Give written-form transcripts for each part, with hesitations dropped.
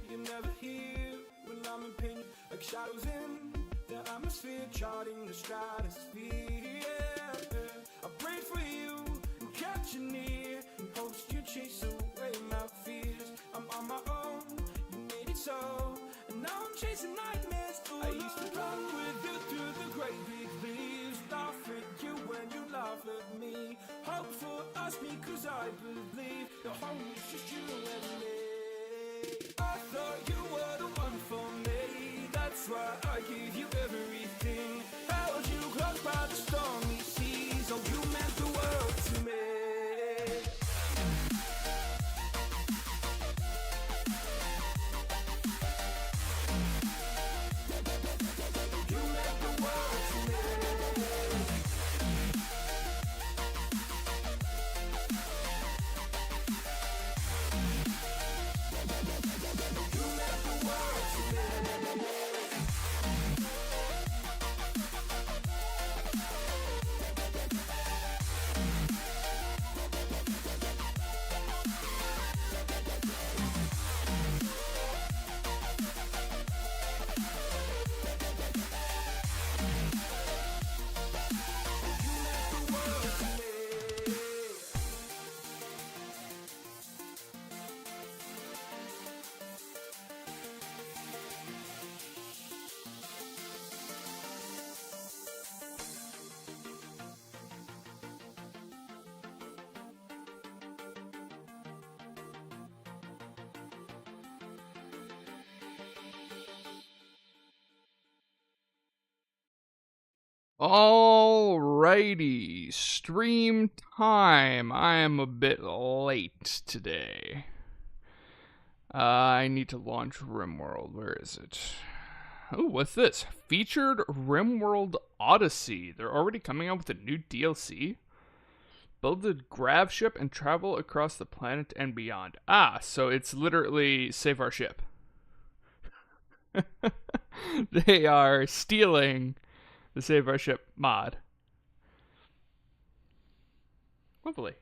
you're never here when I'm in pain. Like shadows in the atmosphere, charting the stratosphere. I prayed for you and kept you near, in hopes you chase away my fears. I'm on my own, you made it so, and now I'm chasing nightmares. I used to run with you through the great big leaves, laugh at you when you laugh at me. Hope for us because I believe the home is just you and me. I thought you were the one for me, that's why I gave you everything. Held you close by the stormy seas, oh you meant the world to me. You meant the world to me. You meant the world to me. Alrighty, stream time. I am a bit late today. I need to launch Rimworld. Where is it? Oh, what's this? Featured Rimworld Odyssey. They're already coming out with a new DLC. Build a grav ship and travel across the planet and beyond. Ah, so it's literally save our ship. They are stealing the Save Our Ship mod. Lovely.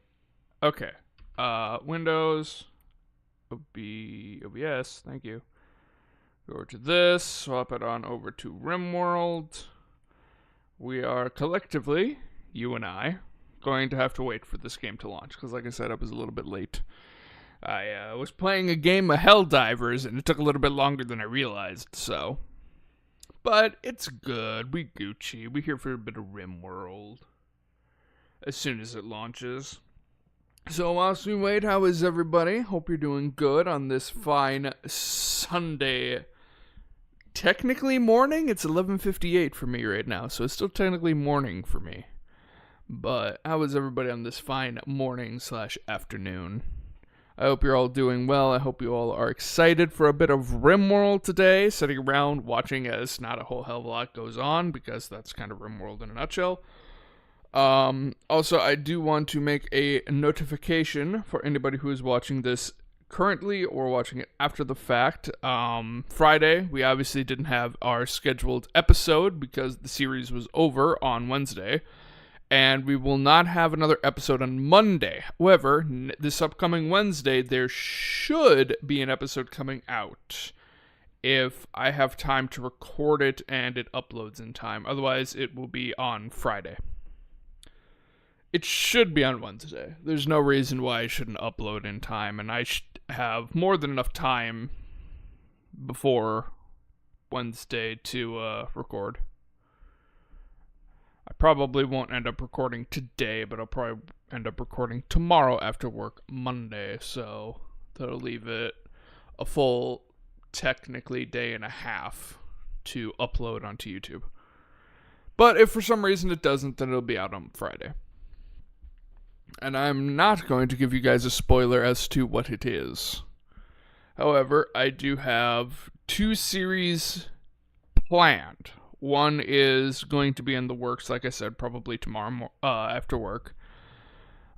Okay. Windows. OBS. Thank you. Go over to this. Swap it on over to Rimworld. We are collectively, you and I, going to have to wait for this game to launch. Because like I said, I was a little bit late. I was playing a game of Helldivers, and it took a little bit longer than I realized, so... But it's good. We Gucci. We here for a bit of Rimworld. As soon as it launches. So whilst we wait, how is everybody? Hope you're doing good on this fine Sunday. Technically morning? It's 11:58 for me right now, so it's still technically morning for me. But how is everybody on this fine morning/afternoon? I hope you're all doing well. I hope you all are excited for a bit of Rimworld today. Sitting around watching as not a whole hell of a lot goes on, because that's kind of Rimworld in a nutshell. Also, I do want to make a notification for anybody who is watching this currently or watching it after the fact. Friday, we obviously didn't have our scheduled episode because the series was over on Wednesday. And we will not have another episode on Monday. However, this upcoming Wednesday, there should be an episode coming out if I have time to record it and it uploads in time. Otherwise, it will be on Friday. It should be on Wednesday. There's no reason why I shouldn't upload in time, and I should have more than enough time before Wednesday to record. I probably won't end up recording today, but I'll probably end up recording tomorrow after work Monday, so that'll leave it a full, technically, day and a half to upload onto YouTube. But if for some reason it doesn't, then it'll be out on Friday. And I'm not going to give you guys a spoiler as to what it is. However, I do have 2 series planned. One is going to be in the works, like I said, probably tomorrow after work.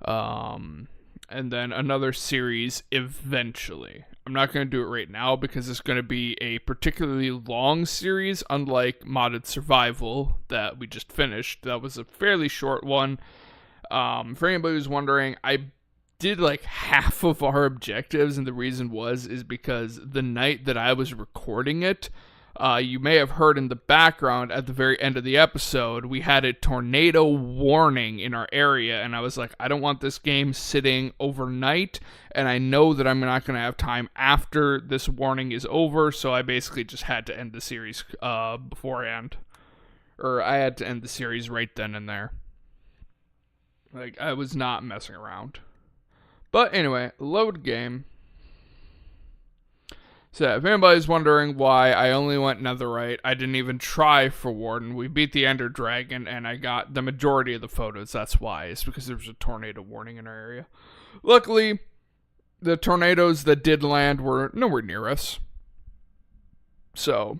And then another series eventually. I'm not going to do it right now because it's going to be a particularly long series, unlike Modded Survival that we just finished. That was a fairly short one. For anybody who's wondering, I did like half of our objectives, and the reason is because the night that I was recording it, you may have heard in the background at the very end of the episode, we had a tornado warning in our area, and I was like, I don't want this game sitting overnight, and I know that I'm not going to have time after this warning is over, so I basically just had to end the series beforehand. Or I had to end the series right then and there. Like, I was not messing around. But anyway, load game. So if anybody's wondering why I only went Netherite, I didn't even try for Warden. We beat the Ender Dragon, and I got the majority of the photos. That's why. It's because there was a tornado warning in our area. Luckily, the tornadoes that did land were nowhere near us. So,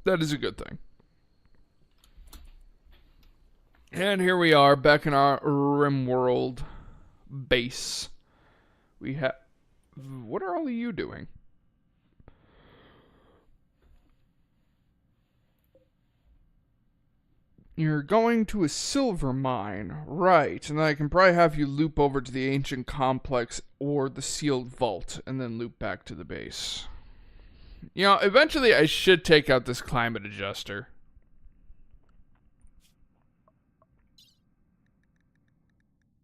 that is a good thing. And here we are, back in our Rimworld base. We have... What are all of you doing? You're going to a silver mine, right, and then I can probably have you loop over to the ancient complex or the sealed vault, and then loop back to the base. You know, eventually I should take out this climate adjuster.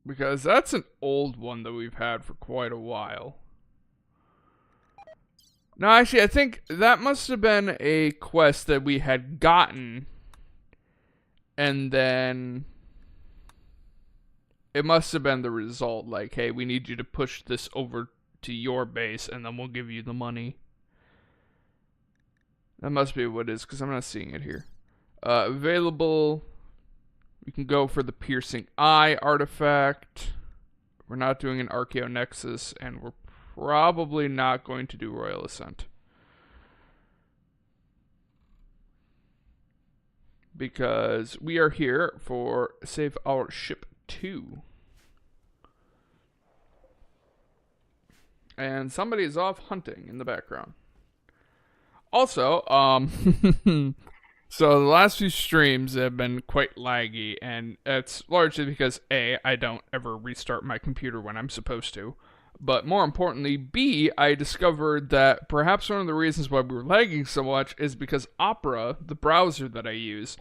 Because that's an old one that we've had for quite a while. No, actually, I think that must have been a quest that we had gotten. And then it must have been the result. Like, hey, we need you to push this over to your base, and then we'll give you the money. That must be what it is, because I'm not seeing it here. Available... We can go for the Piercing Eye artifact. We're not doing an Archeo Nexus, and we're probably not going to do Royal Ascent. Because we are here for Save Our Ship 2. And somebody is off hunting in the background. Also, so the last few streams have been quite laggy, and it's largely because A, I don't ever restart my computer when I'm supposed to, but more importantly, B, I discovered that perhaps one of the reasons why we were lagging so much is because Opera, the browser that I use,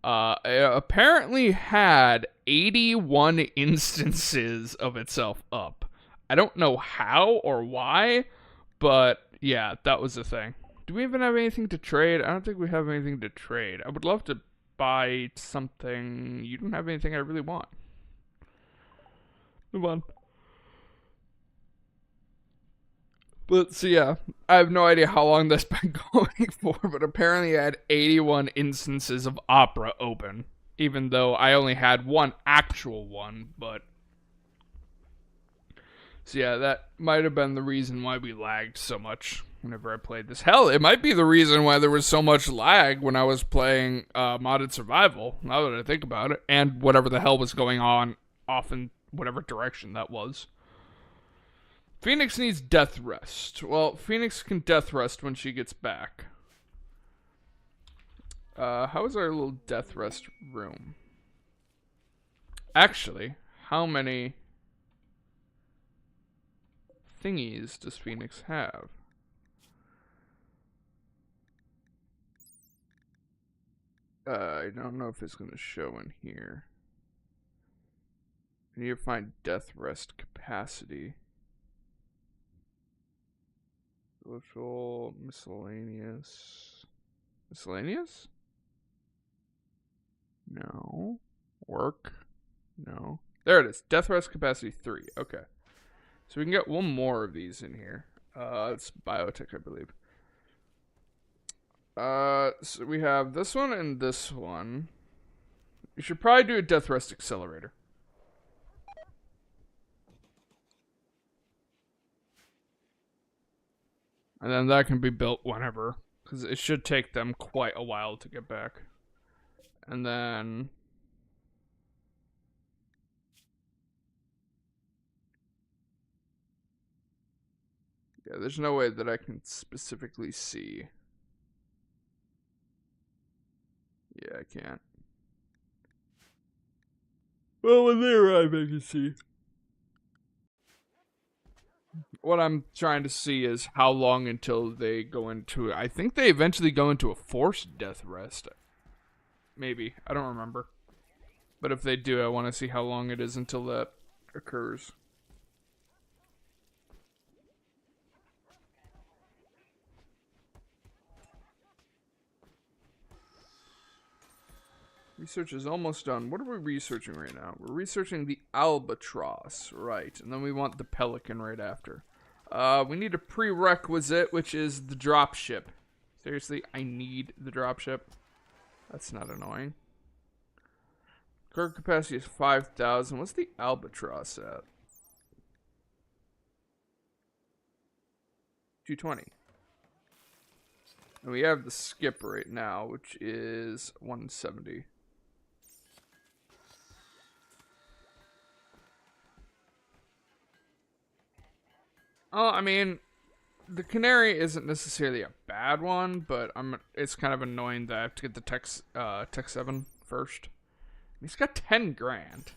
apparently had 81 instances of itself up. I don't know how or why, but yeah, that was the thing. Do we even have anything to trade? I don't think we have anything to trade. I would love to buy something. You don't have anything I really want. Move on. But, so yeah, I have no idea how long that's been going for, but apparently I had 81 instances of Opera open. Even though I only had one actual one, but... So yeah, that might have been the reason why we lagged so much whenever I played this. Hell, it might be the reason why there was so much lag when I was playing Modded Survival, now that I think about it, and whatever the hell was going on off in whatever direction that was. Phoenix needs death rest. Well, Phoenix can death rest when she gets back. How is our little death rest room? Actually, how many thingies does Phoenix have? I don't know if it's going to show in here. I need to find death rest capacity. Social, miscellaneous. Miscellaneous? No. Work? No. There it is. Death rest capacity 3. Okay. So we can get one more of these in here. It's biotech, I believe. So we have this one and this one. You should probably do a death rest accelerator. And then that can be built whenever, because it should take them quite a while to get back. And then... yeah, there's no way that I can specifically see. Yeah, I can't. Well, when they arrive, I can see. What I'm trying to see is how long until they go into. I think they eventually go into a forced death rest. Maybe. I don't remember. But if they do, I want to see how long it is until that occurs. Research is almost done. What are we researching right now? We're researching the albatross, right. And then we want the pelican right after. We need a prerequisite, which is the dropship. Seriously, I need the dropship. That's not annoying. Cargo capacity is 5,000. What's the albatross at? 220. And we have the skip right now, which is 170. Oh, I mean, the canary isn't necessarily a bad one, but it's kind of annoying that I have to get the Tech 7 first. He's got 10 grand.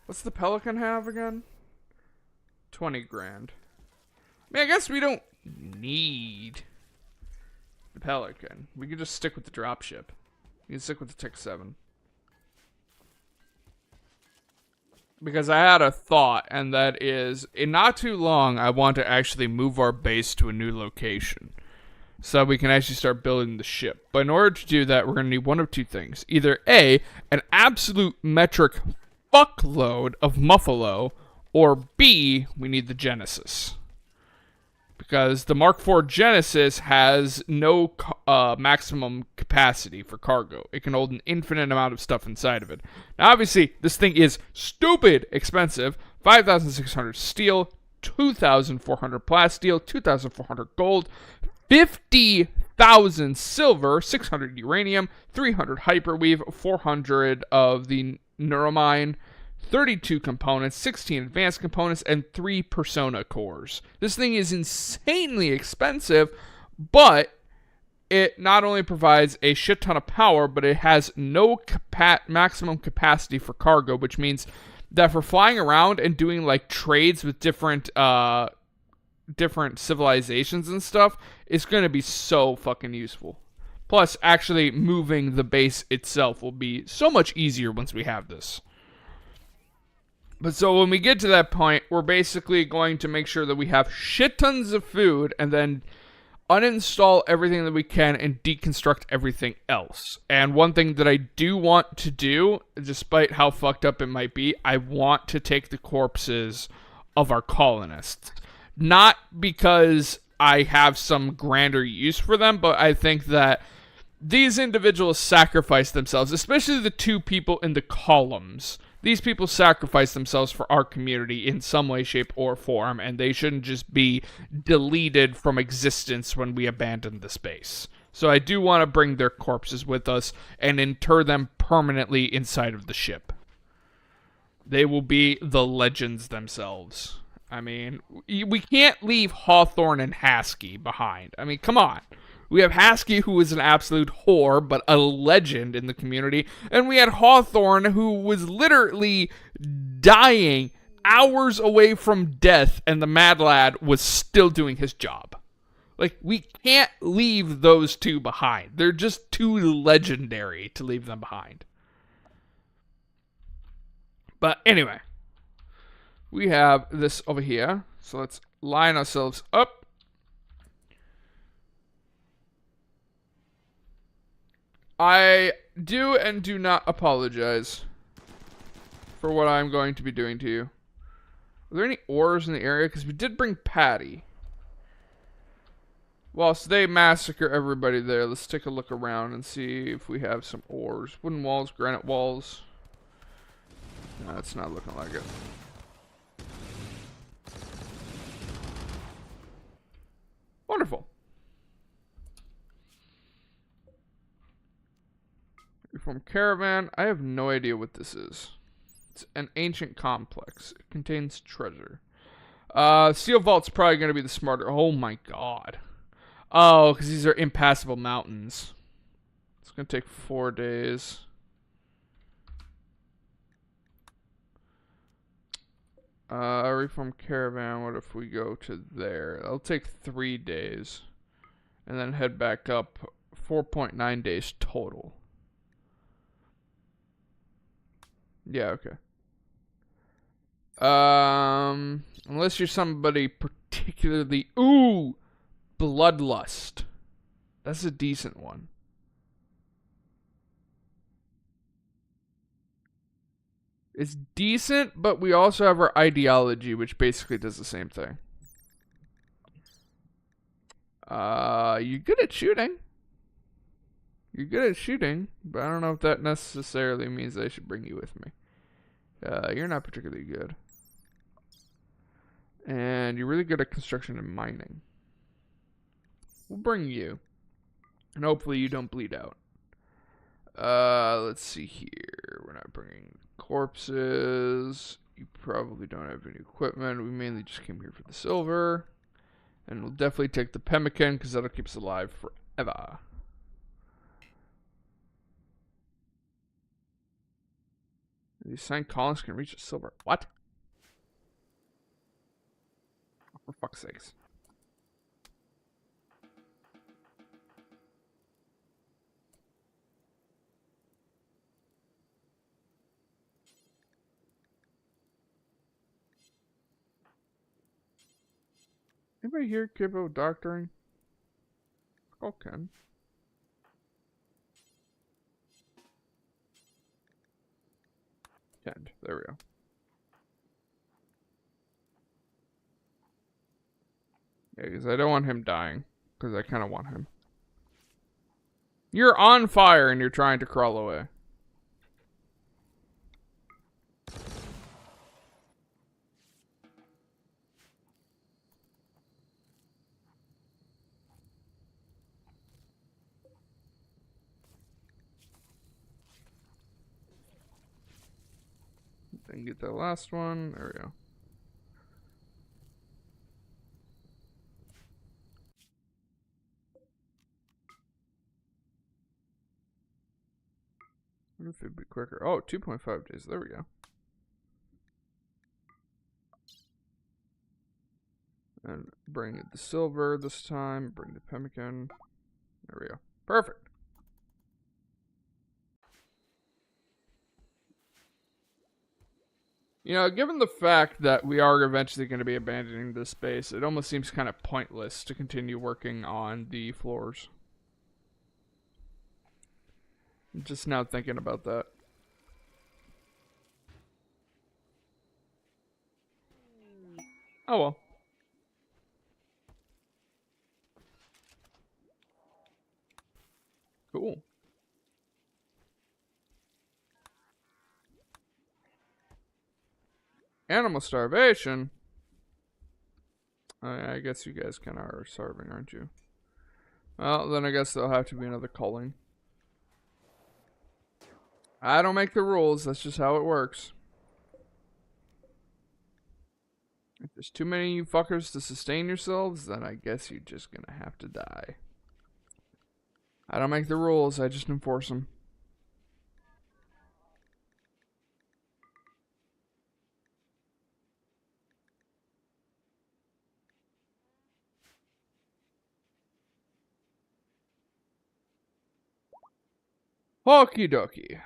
What's the pelican have again? 20 grand. I mean, I guess we don't need the pelican. We can just stick with the dropship. We can stick with the Tech 7. Because I had a thought, and that is, in not too long, I want to actually move our base to a new location. So we can actually start building the ship. But in order to do that, we're going to need one of two things. Either A, an absolute metric fuckload of Muffalo, or B, we need the Genesis. Because the Mark IV Genesis has no maximum capacity for cargo. It can hold an infinite amount of stuff inside of it. Now, obviously, this thing is stupid expensive. 5,600 steel, 2,400 plasteel, 2,400 gold, 50,000 silver, 600 uranium, 300 hyperweave, 400 of the neuromine, 32 components, 16 advanced components, and 3 persona cores. This thing is insanely expensive, but it not only provides a shit ton of power, but it has no maximum capacity for cargo, which means that for flying around and doing like trades with different civilizations and stuff, it's going to be so fucking useful. Plus, actually moving the base itself will be so much easier once we have this. But so when we get to that point, we're basically going to make sure that we have shit tons of food and then uninstall everything that we can and deconstruct everything else. And one thing that I do want to do, despite how fucked up it might be, I want to take the corpses of our colonists. Not because I have some grander use for them, but I think that these individuals sacrifice themselves, especially the two people in the columns. These people sacrifice themselves for our community in some way, shape, or form, and they shouldn't just be deleted from existence when we abandon the space. So I do want to bring their corpses with us and inter them permanently inside of the ship. They will be the legends themselves. I mean, we can't leave Hawthorne and Haskell behind. I mean, come on. We have Haskell, who is an absolute whore, but a legend in the community. And we had Hawthorne, who was literally dying hours away from death, and the Mad Lad was still doing his job. Like, we can't leave those two behind. They're just too legendary to leave them behind. But anyway, we have this over here. So let's line ourselves up. I do and do not apologize for what I'm going to be doing to you. Are there any ores in the area? Because we did bring Patty. Whilst they massacre everybody there, let's take a look around and see if we have some ores. Wooden walls, granite walls. No, it's not looking like it. Wonderful. Reform caravan. I have no idea what this is. It's an ancient complex. It contains treasure. Steel vault's probably going to be the smarter. Oh my god. Oh, because these are impassable mountains. It's going to take 4 days. Reform caravan. What if we go to there? It'll take 3 days. And then head back up. 4.9 days total. Yeah, okay. Unless you're somebody particularly... Ooh! Bloodlust. That's a decent one. It's decent, but we also have our ideology, which basically does the same thing. You're good at shooting. You're good at shooting, but I don't know if that necessarily means I should bring you with me. You're not particularly good. And you're really good at construction and mining. We'll bring you. And hopefully you don't bleed out. Let's see here. We're not bringing corpses. You probably don't have any equipment. We mainly just came here for the silver. And we'll definitely take the pemmican because that'll keep us alive forever. These signed colonists can reach the silver. What? For fuck's sakes. Anybody here capable of doctoring? Okay. End. There we go. Yeah, because I don't want him dying. Because I kind of want him. You're on fire and you're trying to crawl away. Then get that last one. There we go. I wonder if it'd be quicker. Oh, 2.5 days. There we go. And bring the silver this time. Bring the pemmican. There we go. Perfect. You know, given the fact that we are eventually going to be abandoning this space, it almost seems kind of pointless to continue working on the floors. I'm just now thinking about that. Oh well. Cool. Animal starvation? I guess you guys kind of are starving, aren't you? Well, then I guess there'll have to be another culling. I don't make the rules, that's just how it works. If there's too many of you fuckers to sustain yourselves, then I guess you're just gonna have to die. I don't make the rules, I just enforce them. Okie dokie.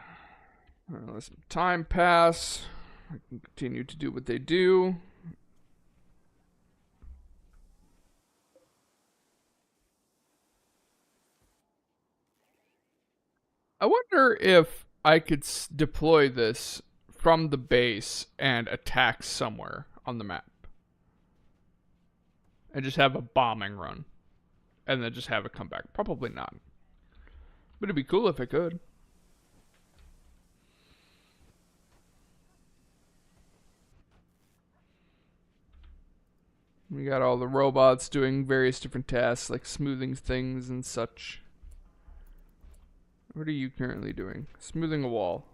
Let some time pass. I can continue to do what they do. I wonder if I could deploy this from the base and attack somewhere on the map. And just have a bombing run. And then just have it come back. Probably not. But it'd be cool if I could. We got all the robots doing various different tasks, like smoothing things and such. What are you currently doing? Smoothing a wall.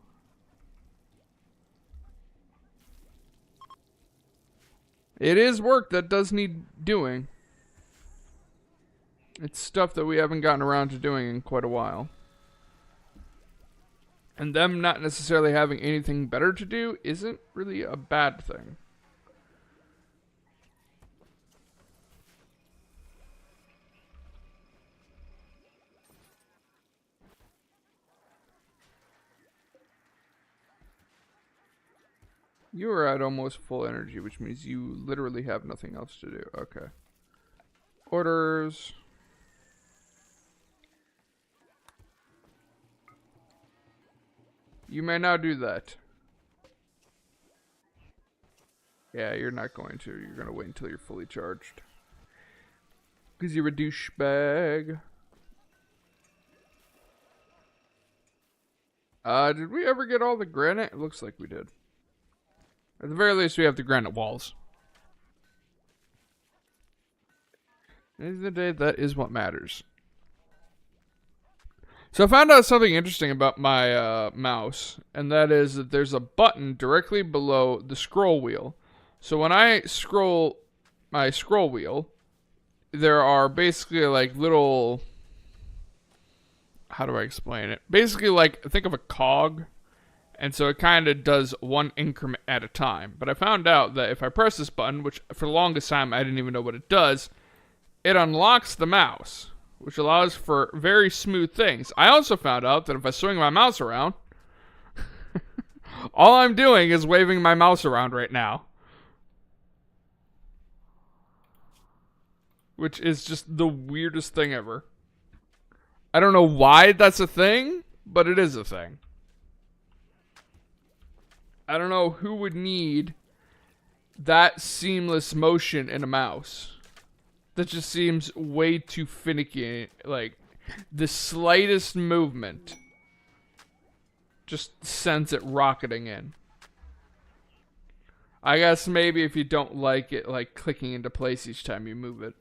It is work that does need doing. It's stuff that we haven't gotten around to doing in quite a while. And them not necessarily having anything better to do isn't really a bad thing. You are at almost full energy, which means you literally have nothing else to do. Okay. Orders. You may now do that. Yeah, you're not going to. You're going to wait until you're fully charged. Because you're a douchebag. Did we ever get all the granite? It looks like we did. At the very least, we have the granite walls. At the end of the day, that is what matters. So I found out something interesting about my mouse, and that is that there's a button directly below the scroll wheel. So when I scroll my scroll wheel, there are basically like little... How do I explain it? Basically, like, think of a cog. And so it kind of does one increment at a time. But I found out that if I press this button, which for the longest time I didn't even know what it does, it unlocks the mouse, which allows for very smooth things. I also found out that if I swing my mouse around, all I'm doing is waving my mouse around right now. Which is just the weirdest thing ever. I don't know why that's a thing, but it is a thing. I don't know who would need that seamless motion in a mouse. That just seems way too finicky. Like, the slightest movement just sends it rocketing in. I guess maybe if you don't like it, like, clicking into place each time you move it.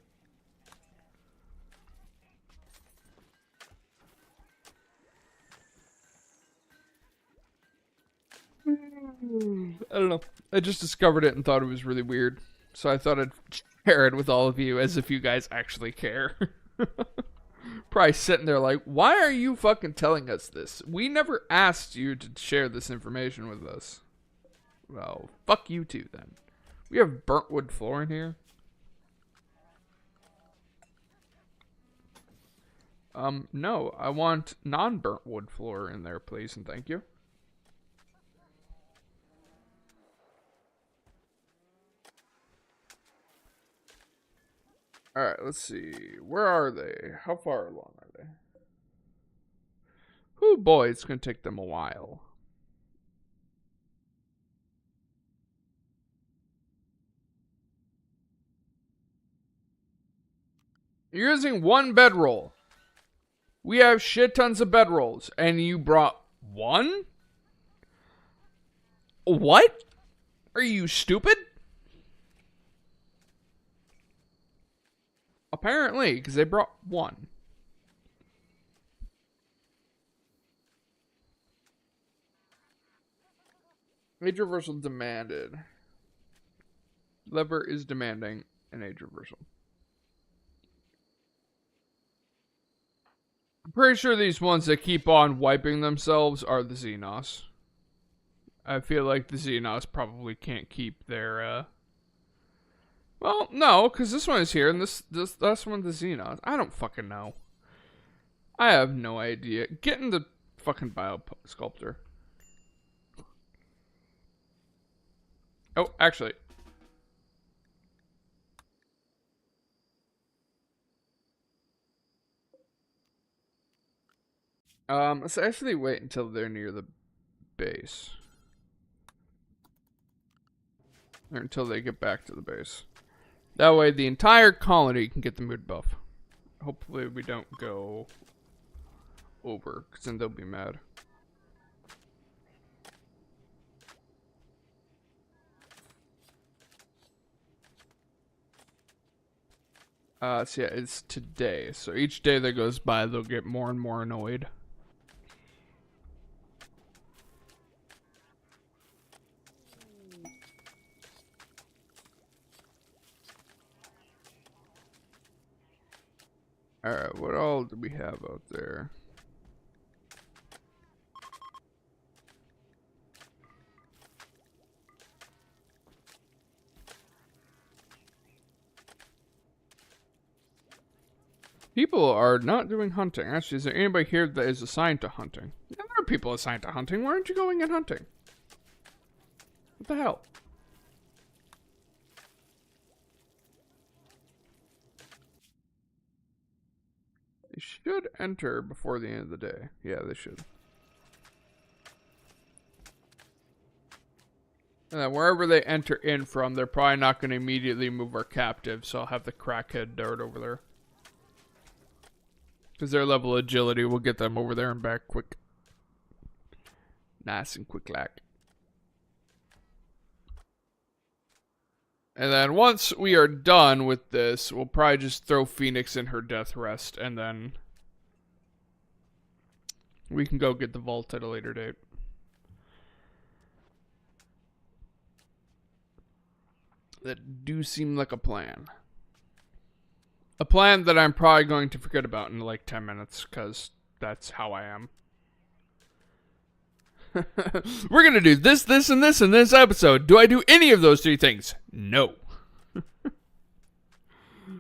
I don't know. I just discovered it and thought it was really weird. So I thought I'd share it with all of you as if you guys actually care. Probably sitting there like, why are you fucking telling us this? We never asked you to share this information with us. Well, fuck you too then. We have burnt wood floor in here. No. I want non-burnt wood floor in there, please and thank you. Alright, let's see. Where are they? How far along are they? Oh boy, it's going to take them a while. You're using one bedroll. We have shit tons of bedrolls, and you brought one? What? Are you stupid? Apparently, because they brought one. Age reversal demanded. Lever is demanding an age reversal. I'm pretty sure these ones that keep on wiping themselves are the Xenos. I feel like the Xenos probably can't keep their, Well, no, because this one is here, and this one the Xenos. I don't fucking know. I have no idea. Get in the fucking bio sculptor. Oh, actually. Let's actually wait until they're near the base. Or until they get back to the base. That way the entire colony can get the mood buff. Hopefully we don't go over, because then they'll be mad. So yeah, it's today. So each day that goes by, they'll get more and more annoyed. Alright, what all do we have out there? People are not doing hunting. Actually, is there anybody here that is assigned to hunting? Yeah, there are people assigned to hunting. Why aren't you going and hunting? What the hell? They should enter before the end of the day. Yeah, they should. And then wherever they enter in from, they're probably not going to immediately move our captive, so I'll have the crackhead dart over there. Because their level of agility will get them over there and back quick. Nice and quick like. And then once we are done with this, we'll probably just throw Phoenix in her death rest, and then we can go get the vault at a later date. That do seem like a plan. A plan that I'm probably going to forget about in like 10 minutes, because that's how I am. We're going to do this, this, and this in this episode. Do I do any of those three things? No.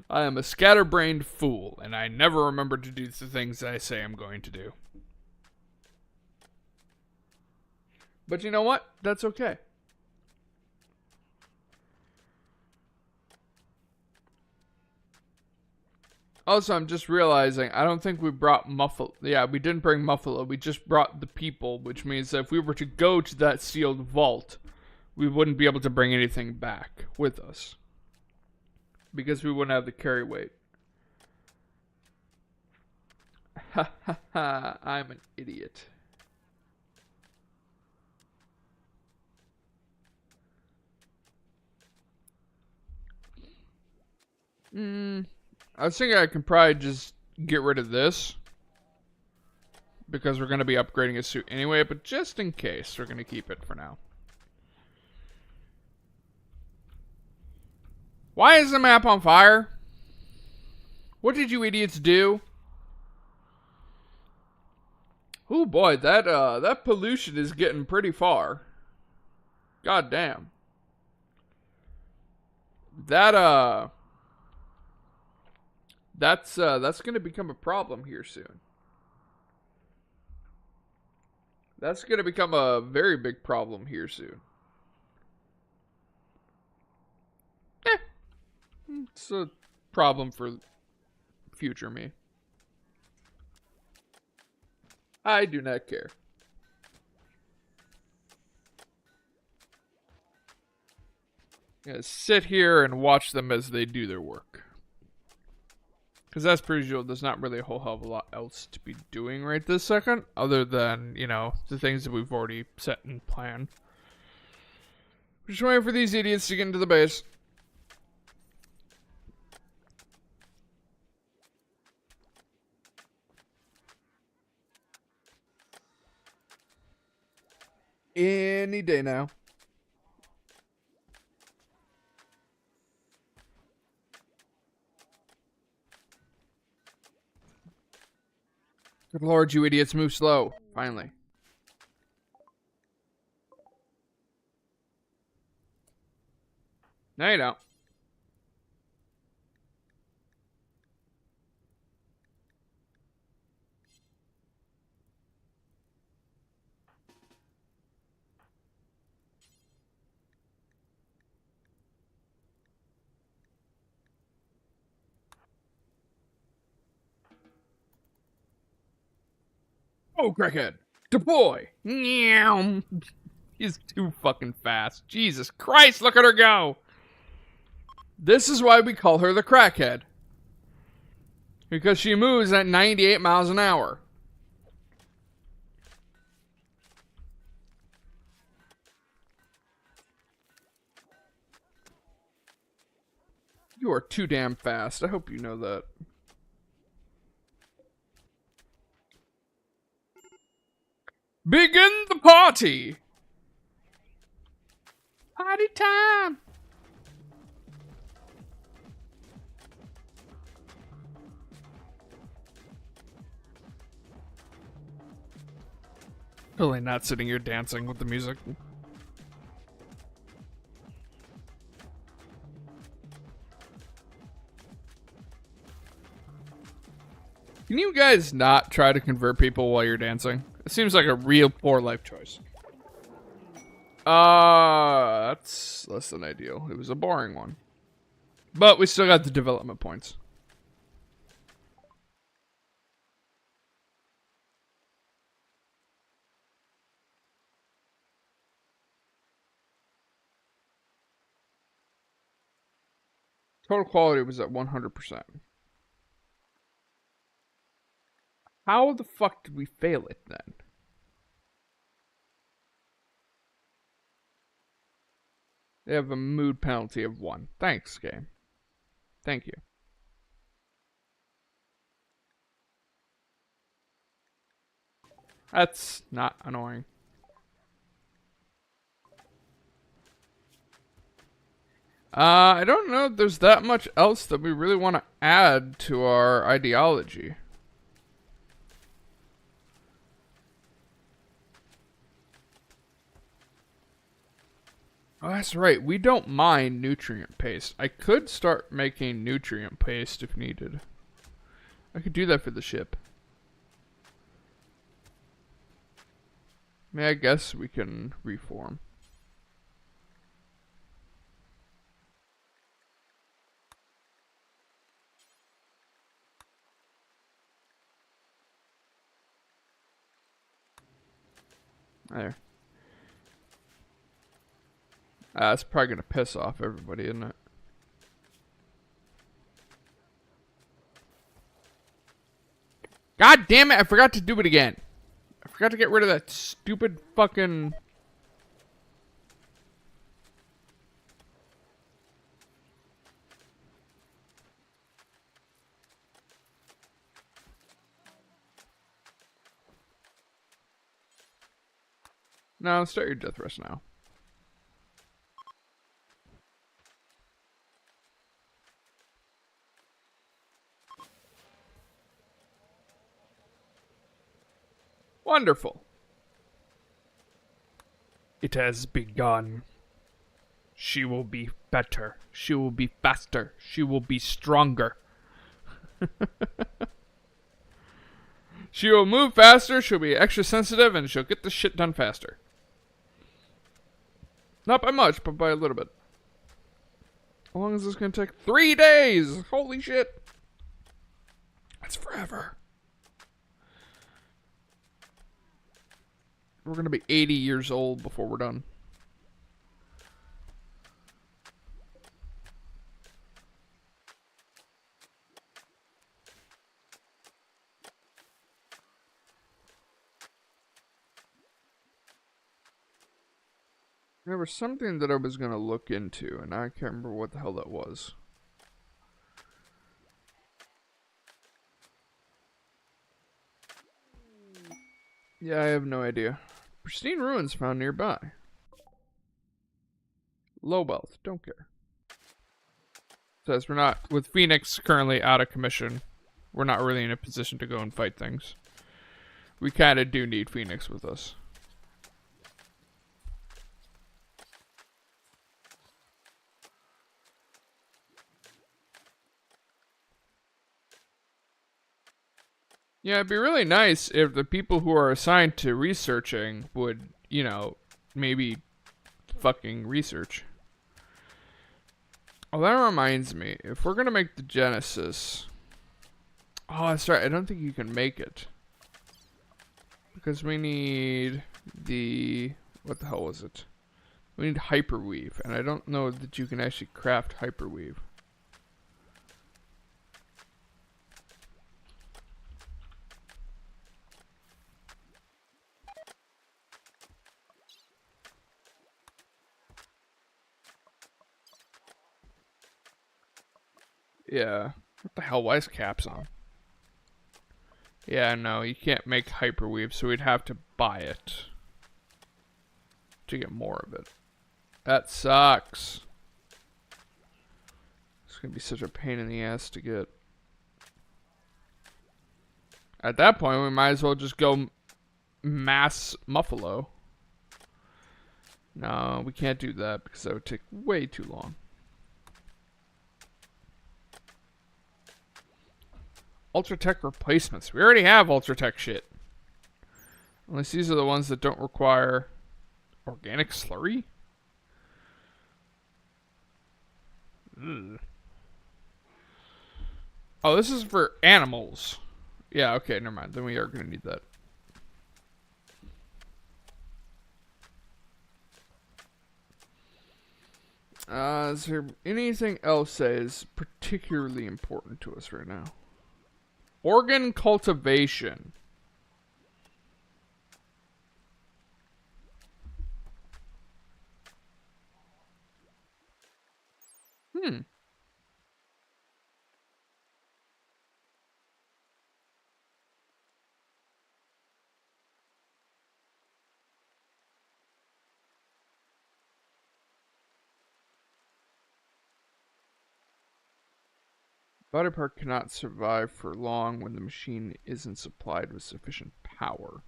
I am a scatterbrained fool, and I never remember to do the things I say I'm going to do. But you know what? That's okay. Also, I'm just realizing, I don't think we brought Muffalo. Yeah, we didn't bring Muffalo. We just brought the people, which means that if we were to go to that sealed vault, we wouldn't be able to bring anything back with us. Because we wouldn't have the carry weight. Ha ha ha, I'm an idiot. I was thinking I can probably just get rid of this. Because we're going to be upgrading a suit anyway, but just in case, we're going to keep it for now. Why is the map on fire? What did you idiots do? Oh boy, that pollution is getting pretty far. God damn. That's gonna become a problem here soon. That's gonna become a very big problem here soon. It's a problem for future me. I do not care. I'm gonna sit here and watch them as they do their work. Because as per usual, there's not really a whole hell of a lot else to be doing right this second. Other than, you know, the things that we've already set and planned. We're just waiting for these idiots to get into the base. Any day now. Good lord, you idiots, move slow. Finally. No, you don't. Oh, crackhead! Deploy! Meow. He's too fucking fast. Jesus Christ, look at her go! This is why we call her the crackhead. Because she moves at 98 miles an hour. You are too damn fast. I hope you know that. Begin the party! Party time! Totally not sitting here dancing with the music. Can you guys not try to convert people while you're dancing? It seems like a real poor life choice. That's less than ideal. It was a boring one. But we still got the development points. Total quality was at 100%. How the fuck did we fail it then? They have a mood penalty of 1. Thanks, game. Thank you. That's not annoying. I don't know if there's that much else that we really want to add to our ideology. Oh, that's right. We don't mind nutrient paste. I could start making nutrient paste if needed. I could do that for the ship. I mean, I guess we can reform. There. That's probably going to piss off everybody, isn't it? God damn it, I forgot to do it again. I forgot to get rid of that stupid fucking... No, start your death rush now. Wonderful. It has begun. She will be better. She will be faster. She will be stronger. She will move faster, she'll be extra sensitive, and she'll get the shit done faster. Not by much, but by a little bit. How long is this going to take? 3 days! Holy shit! That's forever. We're going to be 80 years old before we're done. There was something that I was going to look into, and I can't remember what the hell that was. Yeah, I have no idea. Pristine ruins found nearby. Low wealth, don't care. Says we're not, with Phoenix currently out of commission, we're not really in a position to go and fight things. We kind of do need Phoenix with us. Yeah, it'd be really nice if the people who are assigned to researching would, you know, maybe fucking research. Oh, that reminds me. If we're gonna make the Genesis... Oh, that's right. I don't think you can make it. Because we need the... What the hell was it? We need Hyperweave. And I don't know that you can actually craft Hyperweave. Yeah. What the hell? Why is caps on? Yeah, no, you can't make Hyperweave, so we'd have to buy it to get more of it. That sucks. It's gonna be such a pain in the ass to get. At that point, we might as well just go mass Muffalo. No, we can't do that because that would take way too long. Ultratech replacements. We already have Ultratech shit. Unless these are the ones that don't require Organic slurry? Ugh. Oh, this is for animals. Yeah, okay, never mind. Then we are going to need that. Is there anything else that is particularly important to us right now? Organ cultivation. Body part cannot survive for long when the machine isn't supplied with sufficient power.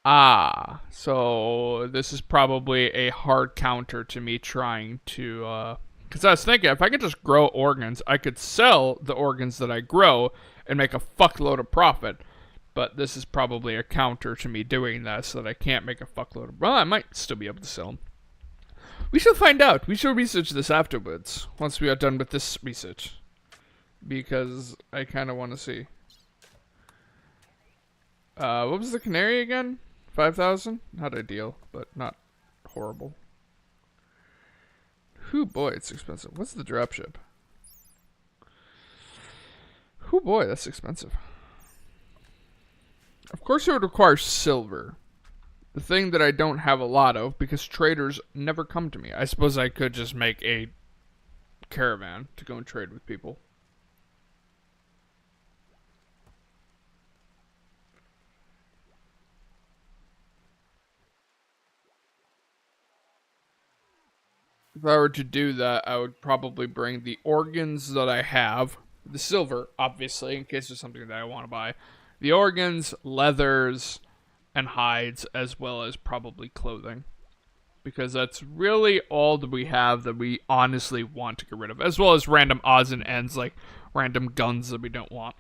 Ah, so this is probably a hard counter to me trying to, because I was thinking if I could just grow organs, I could sell the organs that I grow and make a fuckload of profit. But this is probably a counter to me doing that so that I can't make a fuckload of... Well, I might still be able to sell them. We shall find out. We shall research this afterwards, once we are done with this research. Because I kind of want to see. What was the canary again? 5,000? Not ideal, but not horrible. Whew, boy, it's expensive. What's the dropship? Whew, boy, that's expensive. Of course it would require silver. The thing that I don't have a lot of, because traders never come to me. I suppose I could just make a caravan to go and trade with people. If I were to do that, I would probably bring the organs that I have, the silver, obviously, in case there's something that I want to buy, the organs, leathers, and hides, as well as probably clothing. Because that's really all that we have that we honestly want to get rid of, as well as random odds and ends, like random guns that we don't want.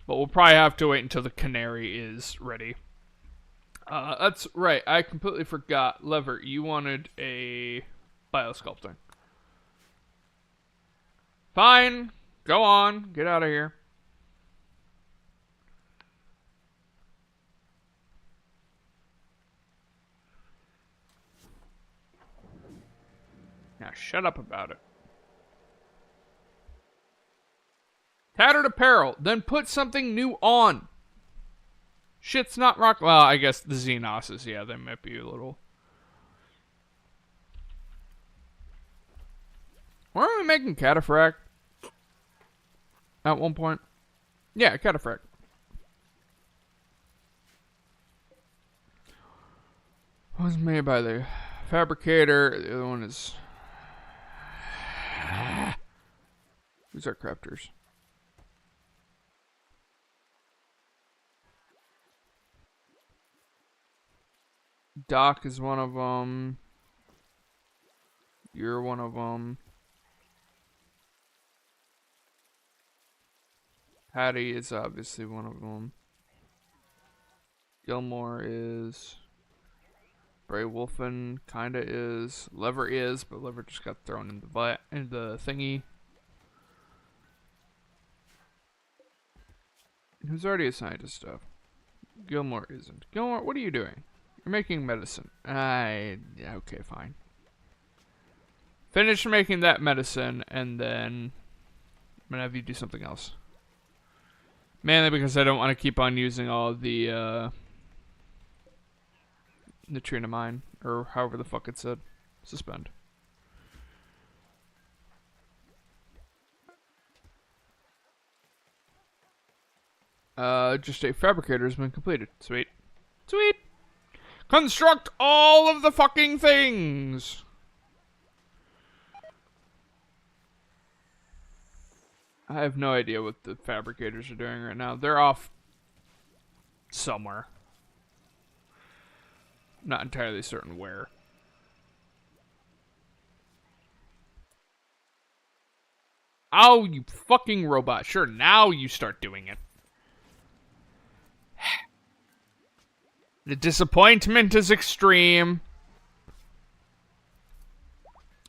But we'll probably have to wait until the canary is ready. That's right, I completely forgot. Lever, you wanted a... biosculpting. Fine. Go on. Get out of here. Now shut up about it. Tattered apparel. Then put something new on. Shit's not rock... Well, I guess the Xenoses, yeah, they might be a little... Weren't we making cataphract? At one point? Yeah, cataphract. One was made by the fabricator. The other one is... Who's our crafters? Doc is one of them. You're one of them. Patty is obviously one of them. Gilmore is. Bray Wolfen kinda is. Lever is, but Lever just got thrown in the thingy. Who's already assigned to stuff? Gilmore isn't. Gilmore, what are you doing? You're making medicine. Yeah, okay, fine. Finish making that medicine, and then I'm gonna have you do something else. Mainly because I don't want to keep on using all the Neutrinomine, or however the fuck it said. Suspend. Just a fabricator has been completed. Sweet. Sweet! Construct all of the fucking things! I have no idea what the fabricators are doing right now. They're off somewhere. Not entirely certain where. Oh, you fucking robot. Sure, now you start doing it. The disappointment is extreme.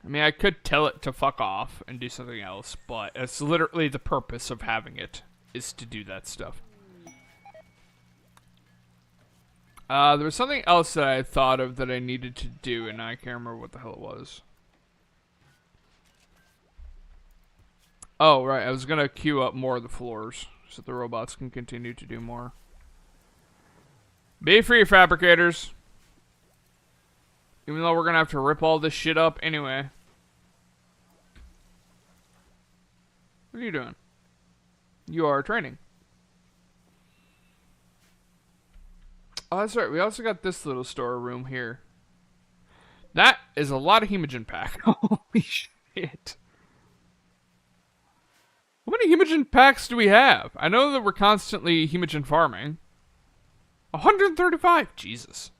I mean, I could tell it to fuck off and do something else, but it's literally the purpose of having it, is to do that stuff. There was something else that I thought of that I needed to do, and I can't remember what the hell it was. Oh, right, I was gonna queue up more of the floors, so the robots can continue to do more. Be free, fabricators. Even though we're gonna have to rip all this shit up anyway. What are you doing? You are training. Oh, that's right. We also got this little storeroom here. That is a lot of hemogen pack. Holy shit. How many hemogen packs do we have? I know that we're constantly hemogen farming. 135. Jesus.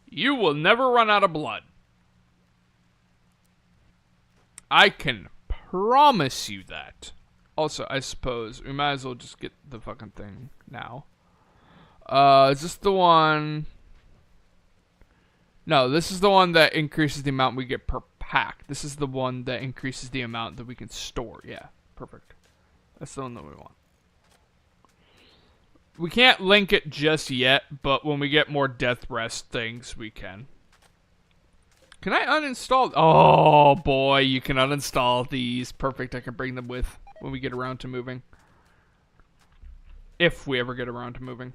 You will never run out of blood. I can promise you that. Also, I suppose we might as well just get the fucking thing now. Is this the one? No, this is the one that increases the amount we get per pack. This is the one that increases the amount that we can store. Yeah, perfect. That's the one that we want. We can't link it just yet, but when we get more death rest things, we can. Can I uninstall? Oh boy, you can uninstall these. Perfect, I can bring them with when we get around to moving. If we ever get around to moving.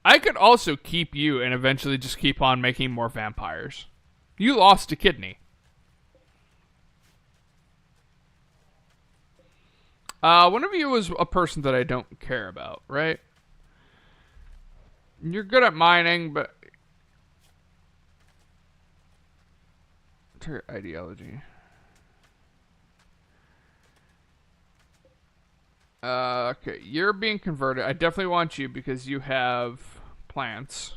I could also keep you and eventually just keep on making more vampires. You lost a kidney. One of you is a person that I don't care about, right? You're good at mining, but... Target ideology. Okay, you're being converted. I definitely want you because you have plants.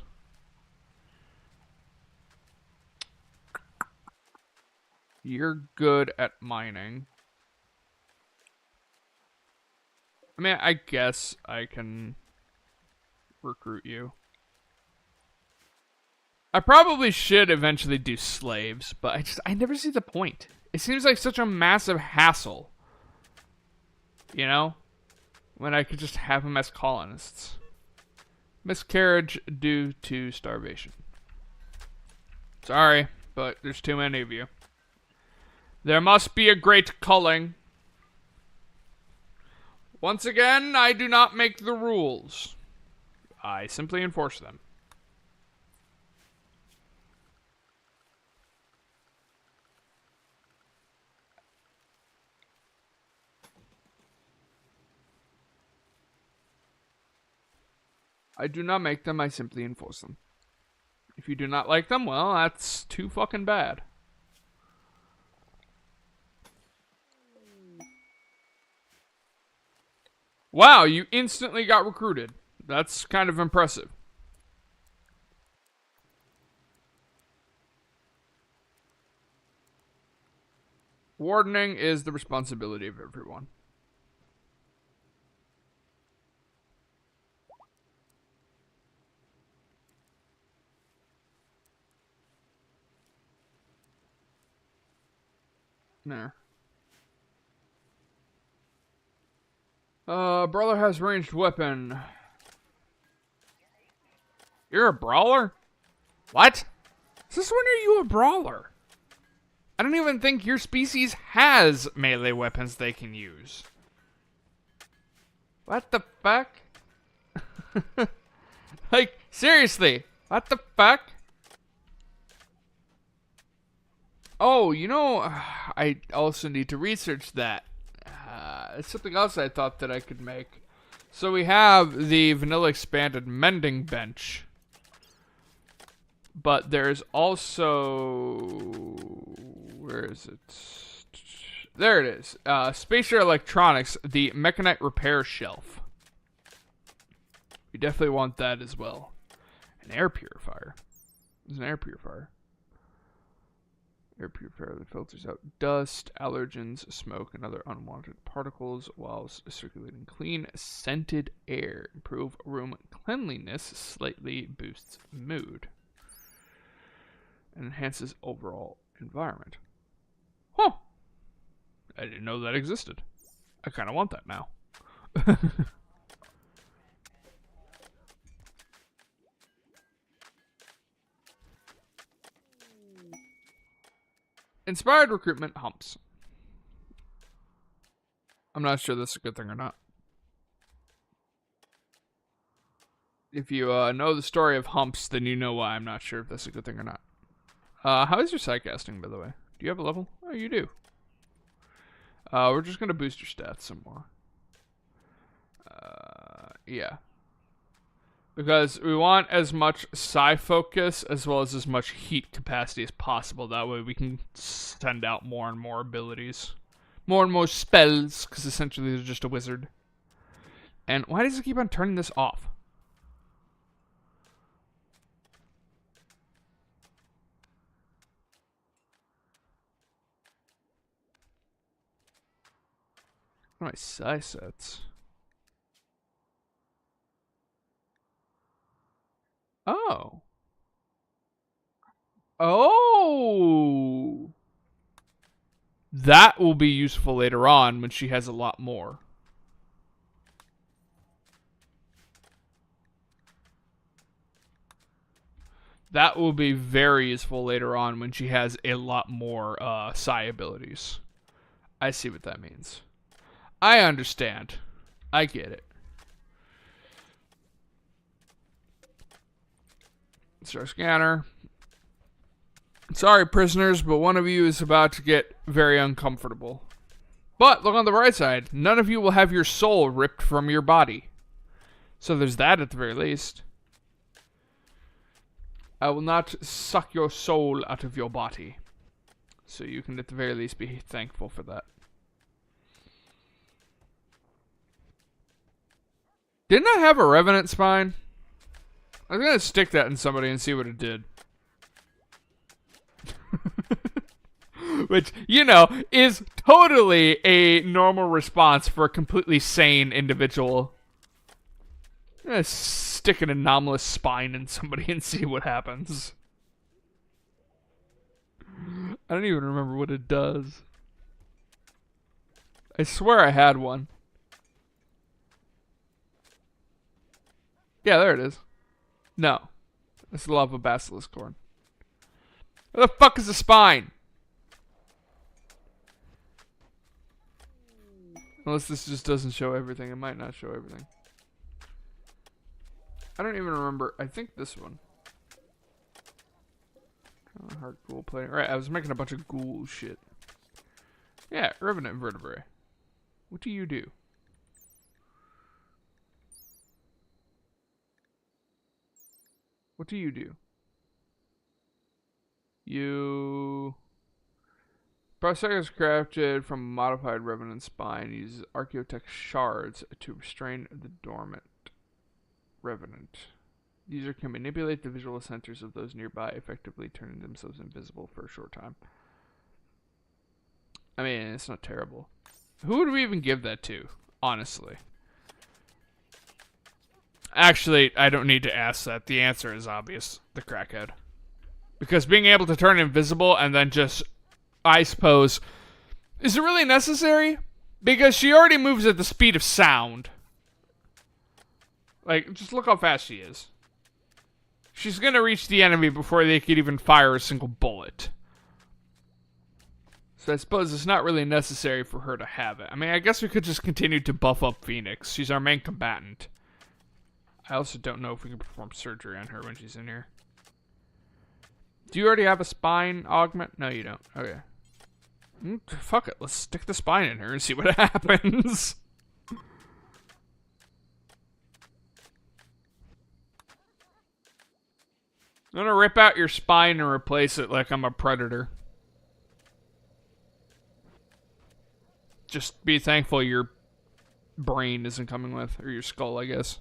You're good at mining. I mean, I guess I can recruit you. I probably should eventually do slaves, but I never see the point. It seems like such a massive hassle. You know? When I could just have them as colonists. Miscarriage due to starvation. Sorry, but there's too many of you. There must be a great culling. Once again, I do not make the rules. I simply enforce them. I do not make them, I simply enforce them. If you do not like them, well, that's too fucking bad. Wow, you instantly got recruited. That's kind of impressive. Wardening is the responsibility of everyone. There. Brawler has ranged weapon. You're a brawler? What? Since when are you a brawler? I don't even think your species has melee weapons they can use. What the fuck? Like, seriously, what the fuck? Oh, you know, I also need to research that. It's something else I thought that I could make. So we have the vanilla expanded mending bench. But there's also... Where is it? There it is. Spatial Electronics, the Mechanite Repair Shelf. We definitely want that as well. An air purifier. There's an air purifier. Air purifier that filters out dust, allergens, smoke, and other unwanted particles while circulating clean, scented air. Improve room cleanliness, slightly boosts mood, and enhances overall environment. Huh. I didn't know that existed. I kind of want that now. Inspired recruitment humps. I'm not sure that's a good thing or not. If you know the story of humps, then you know why I'm not sure if that's a good thing or not. How is your sidecasting, by the way? Do you have a level? Oh, you do. We're just going to boost your stats some more. Yeah. Because we want as much psi focus as well as much heat capacity as possible. That way we can send out more and more abilities. More and more spells, because essentially they're just a wizard. And why does it keep on turning this off? What are my psi sets? Oh. Oh. That will be useful later on when she has a lot more. That will be very useful later on when she has a lot more psi abilities. I see what that means. I understand. I get it. Star scanner. Sorry, prisoners, but one of you is about to get very uncomfortable. But look on the bright side. None of you will have your soul ripped from your body. So there's that at the very least. I will not suck your soul out of your body. So you can at the very least be thankful for that. Didn't I have a revenant spine? I was gonna stick that in somebody and see what it did. Which, you know, is totally a normal response for a completely sane individual. I'm gonna stick an anomalous spine in somebody and see what happens. I don't even remember what it does. I swear I had one. Yeah, there it is. No. It's the lava basilisk corn. Where the fuck is the spine? Unless this just doesn't show everything. It might not show everything. I don't even remember. I think this one. Hard ghoul plating. Right, I was making a bunch of ghoul shit. Yeah, revenant vertebrae. What do you do? What do you do? You... Prosthetic crafted from a modified revenant spine uses archaeotech shards to restrain the dormant revenant. The user can manipulate the visual centers of those nearby, effectively turning themselves invisible for a short time. I mean, it's not terrible. Who would we even give that to, honestly? Actually, I don't need to ask that. The answer is obvious. The crackhead. Because being able to turn invisible and then just, I suppose, is it really necessary? Because she already moves at the speed of sound. Like, just look how fast she is. She's gonna reach the enemy before they could even fire a single bullet. So I suppose it's not really necessary for her to have it. I mean, I guess we could just continue to buff up Phoenix. She's our main combatant. I also don't know if we can perform surgery on her when she's in here. Do you already have a spine augment? No, you don't. Okay. Fuck it. Let's stick the spine in her and see what happens. I'm gonna rip out your spine and replace it like I'm a predator. Just be thankful your brain isn't coming with, or your skull, I guess.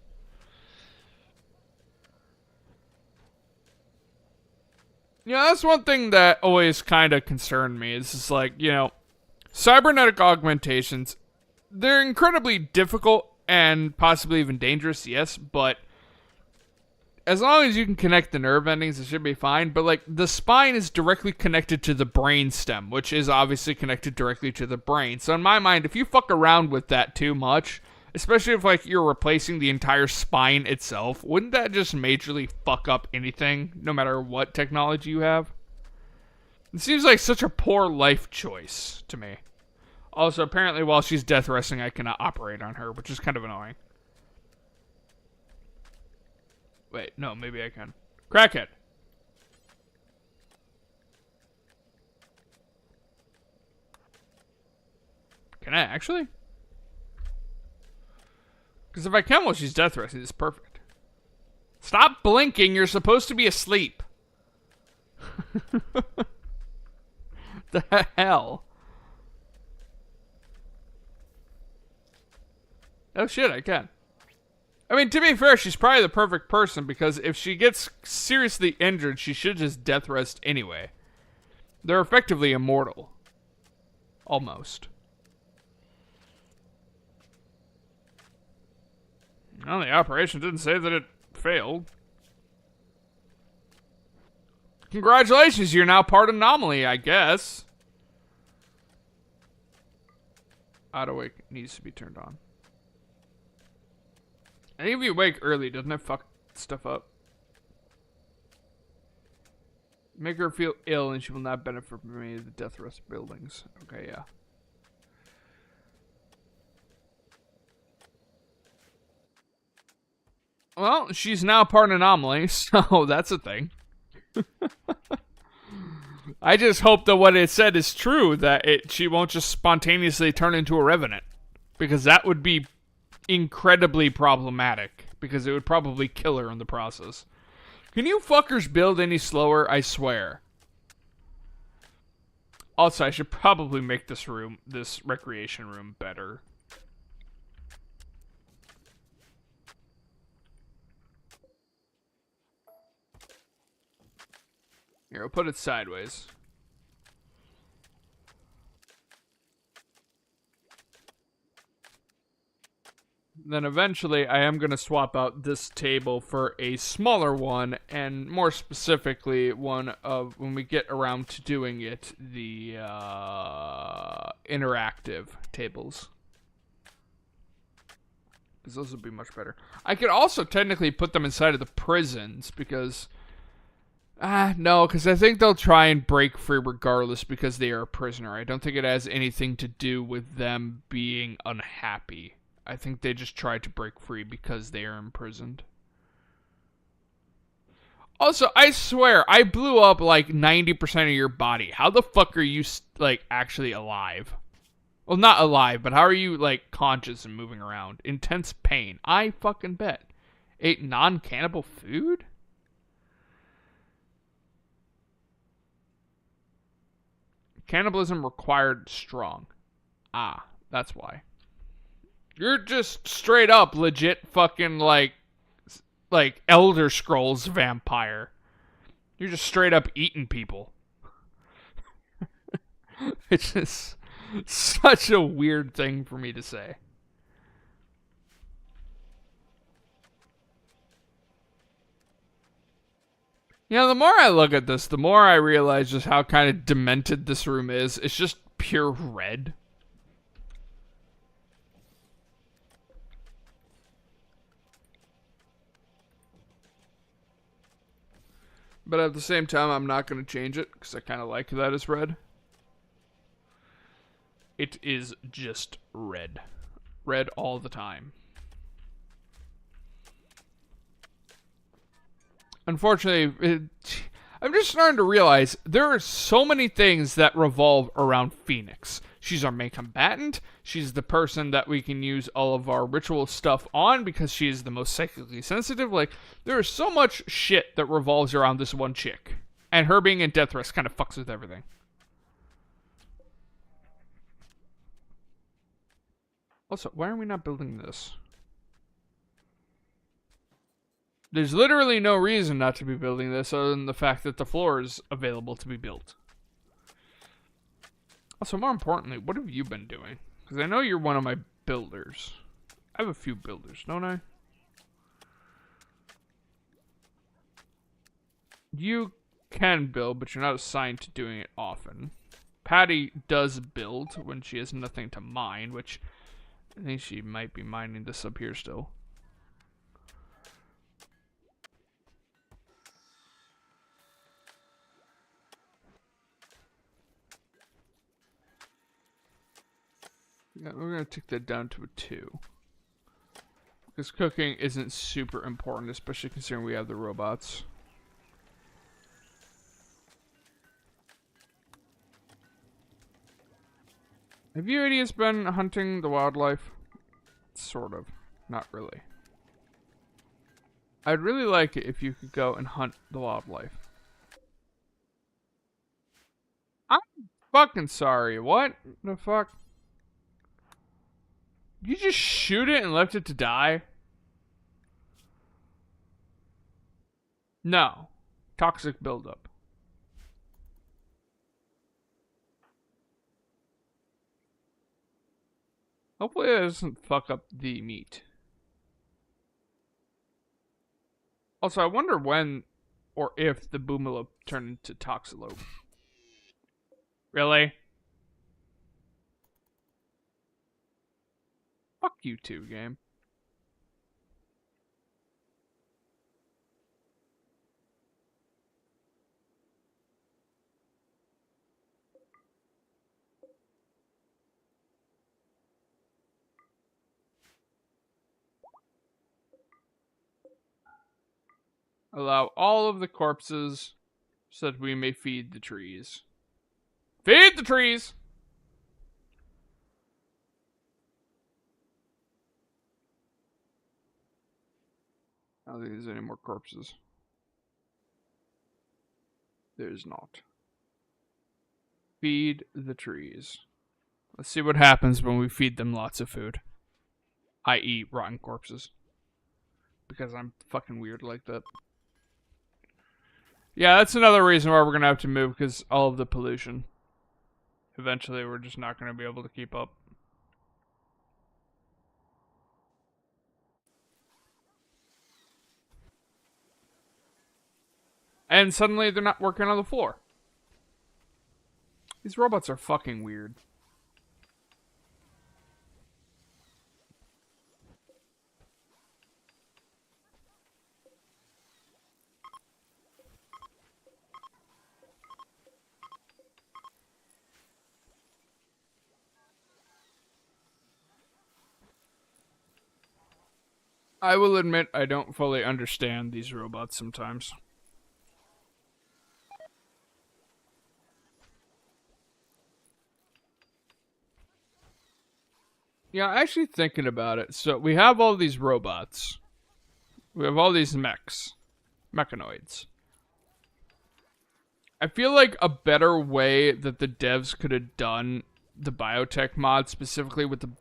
Yeah, that's one thing that always kind of concerned me. It's just like, you know, cybernetic augmentations, they're incredibly difficult and possibly even dangerous, yes, but as long as you can connect the nerve endings, it should be fine. But, like, the spine is directly connected to the brain stem, which is obviously connected directly to the brain. So in my mind, if you fuck around with that too much, especially if, like, you're replacing the entire spine itself, wouldn't that just majorly fuck up anything, no matter what technology you have? It seems like such a poor life choice to me. Also, apparently while she's death resting, I cannot operate on her, which is kind of annoying. Wait, no, maybe I can. Crackhead. Can I actually? Because if I can while she's death resting, it's perfect. Stop blinking, you're supposed to be asleep. The hell? Oh shit, I can. I mean, to be fair, she's probably the perfect person because if she gets seriously injured, she should just death rest anyway. They're effectively immortal. Almost. Well, the operation didn't say that it failed. Congratulations, you're now part anomaly, I guess. Auto wake needs to be turned on. Any of you wake early, doesn't it fuck stuff up? Make her feel ill and she will not benefit from any of the death rest buildings. Okay, yeah. Well, she's now part anomaly, so that's a thing. I just hope that what it said is true, that she won't just spontaneously turn into a revenant. Because that would be incredibly problematic, because it would probably kill her in the process. Can you fuckers build any slower? I swear. Also, I should probably make this recreation room better. Here, I'll put it sideways. Then eventually I am going to swap out this table for a smaller one, and more specifically one of, when we get around to doing it, the interactive tables. Because those would be much better. I could also technically put them inside of the prisons, because... no, because I think they'll try and break free regardless because they are a prisoner. I don't think it has anything to do with them being unhappy. I think they just try to break free because they are imprisoned. Also, I swear, I blew up like 90% of your body. How the fuck are you, like, actually alive? Well, not alive, but how are you, like, conscious and moving around? Intense pain. I fucking bet. Ate non-cannibal food? Cannibalism required strong. Ah, that's why. You're just straight up legit fucking like Elder Scrolls vampire. You're just straight up eating people. It's just such a weird thing for me to say. You know, the more I look at this, the more I realize just how kind of demented this room is. It's just pure red. But at the same time, I'm not going to change it because I kind of like that as red. It is just red. Red all the time. Unfortunately, I'm just starting to realize there are so many things that revolve around Phoenix. She's our main combatant. She's the person that we can use all of our ritual stuff on because she is the most psychically sensitive. Like, there is so much shit that revolves around this one chick. And her being in death rest kind of fucks with everything. Also, why are we not building this? There's literally no reason not to be building this other than the fact that the floor is available to be built. Also, more importantly, what have you been doing? Because I know you're one of my builders. I have a few builders, don't I? You can build, but you're not assigned to doing it often. Patty does build when she has nothing to mine, which I think she might be mining this up here still. Yeah, we're going to take that down to a 2. Because cooking isn't super important, especially considering we have the robots. Have you idiots been hunting the wildlife? Sort of. Not really. I'd really like it if you could go and hunt the wildlife. I'm fucking sorry. What the fuck? You just shoot it and left it to die? No. Toxic buildup. Hopefully that doesn't fuck up the meat. Also, I wonder when or if the Boomalope turned into Toxalope. Really? Fuck you two, game. Allow all of the corpses so that we may feed the trees. Feed the trees! I don't think there's any more corpses. There's not. Feed the trees. Let's see what happens when we feed them lots of food. I.e. rotten corpses. Because I'm fucking weird like that. Yeah, that's another reason why we're going to have to move, because all of the pollution. Eventually, we're just not going to be able to keep up. And suddenly, they're not working on the floor. These robots are fucking weird. I will admit I don't fully understand these robots sometimes. Yeah, actually thinking about it. So we have all these robots. We have all these mechanoids. I feel like a better way that the devs could have done the biotech mod, specifically with the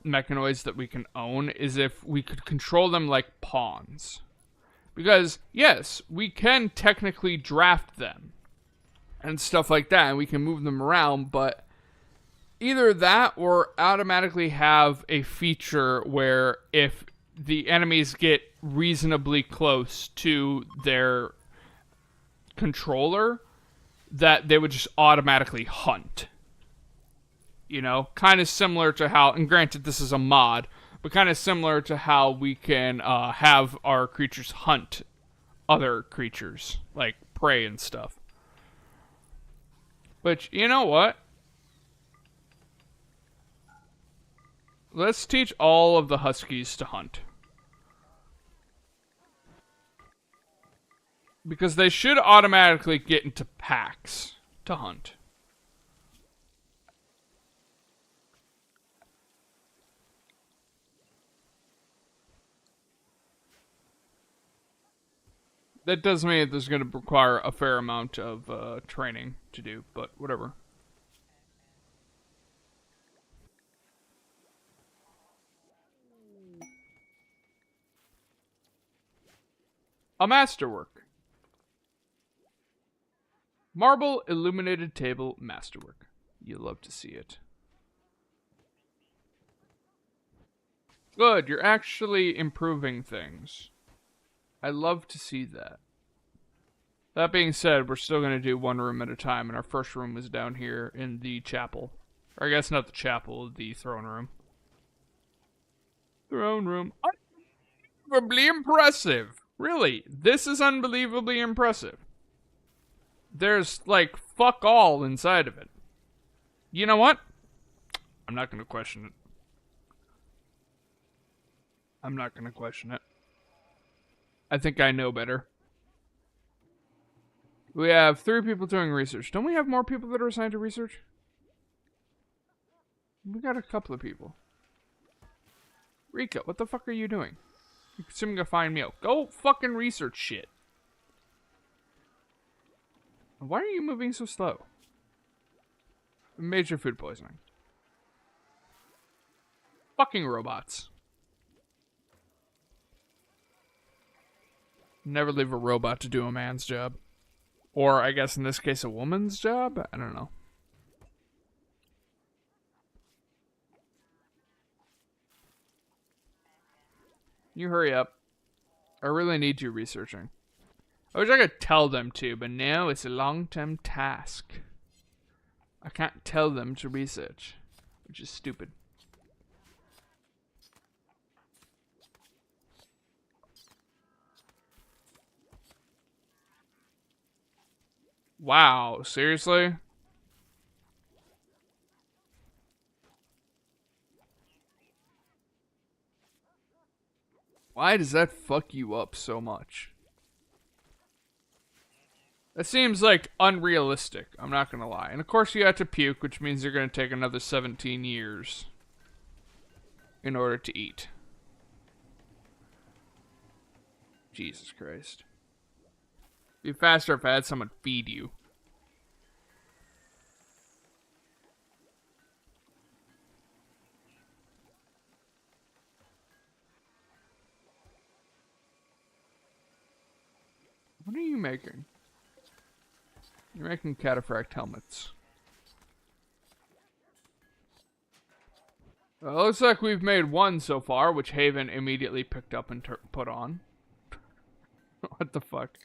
mechanoids that we can own, is if we could control them like pawns. Because, yes, we can technically draft them and stuff like that, and we can move them around, but either that or automatically have a feature where if the enemies get reasonably close to their controller, that they would just automatically hunt. You know, kind of similar to how, and granted this is a mod, but kind of similar to how we can have our creatures hunt other creatures, like prey and stuff. But you know what? Let's teach all of the huskies to hunt. Because they should automatically get into packs to hunt. That does mean that there's going to require a fair amount of training to do, but whatever. A masterwork. Marble illuminated table masterwork. You love to see it. Good, you're actually improving things. I love to see that. That being said, we're still going to do one room at a time, and our first room is down here in the chapel. Or I guess not the chapel, the throne room. Throne room. Unbelievably impressive. Really, this is unbelievably impressive. There's, like, fuck all inside of it. You know what? I'm not going to question it. I'm not going to question it. I think I know better. We have 3 people doing research. Don't we have more people that are assigned to research? We got a couple of people. Rika, what the fuck are you doing? You're consuming a fine meal. Go fucking research shit. Why are you moving so slow? Major food poisoning. Fucking robots. Never leave a robot to do a man's job. Or, I guess in this case, a woman's job? I don't know. You hurry up. I really need you researching. I wish I could tell them to, but now it's a long-term task. I can't tell them to research, which is stupid. Wow, seriously? Why does that fuck you up so much? That seems like unrealistic, I'm not gonna lie. And of course you have to puke, which means you're gonna take another 17 years in order to eat. Jesus Christ. It'd be faster if I had someone feed you. What are you making? You're making cataphract helmets. Well, looks like we've made one so far, which Haven immediately picked up and put on. What the fuck?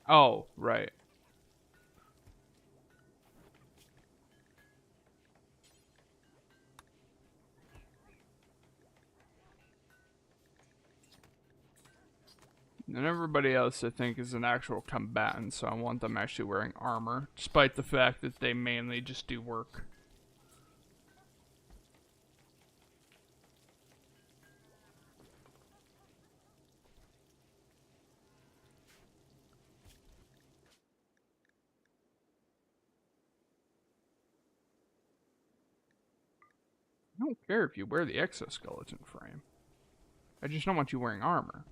Oh, right. And everybody else, I think, is an actual combatant, so I want them actually wearing armor, despite the fact that they mainly just do work. I don't care if you wear the exoskeleton frame. I just don't want you wearing armor.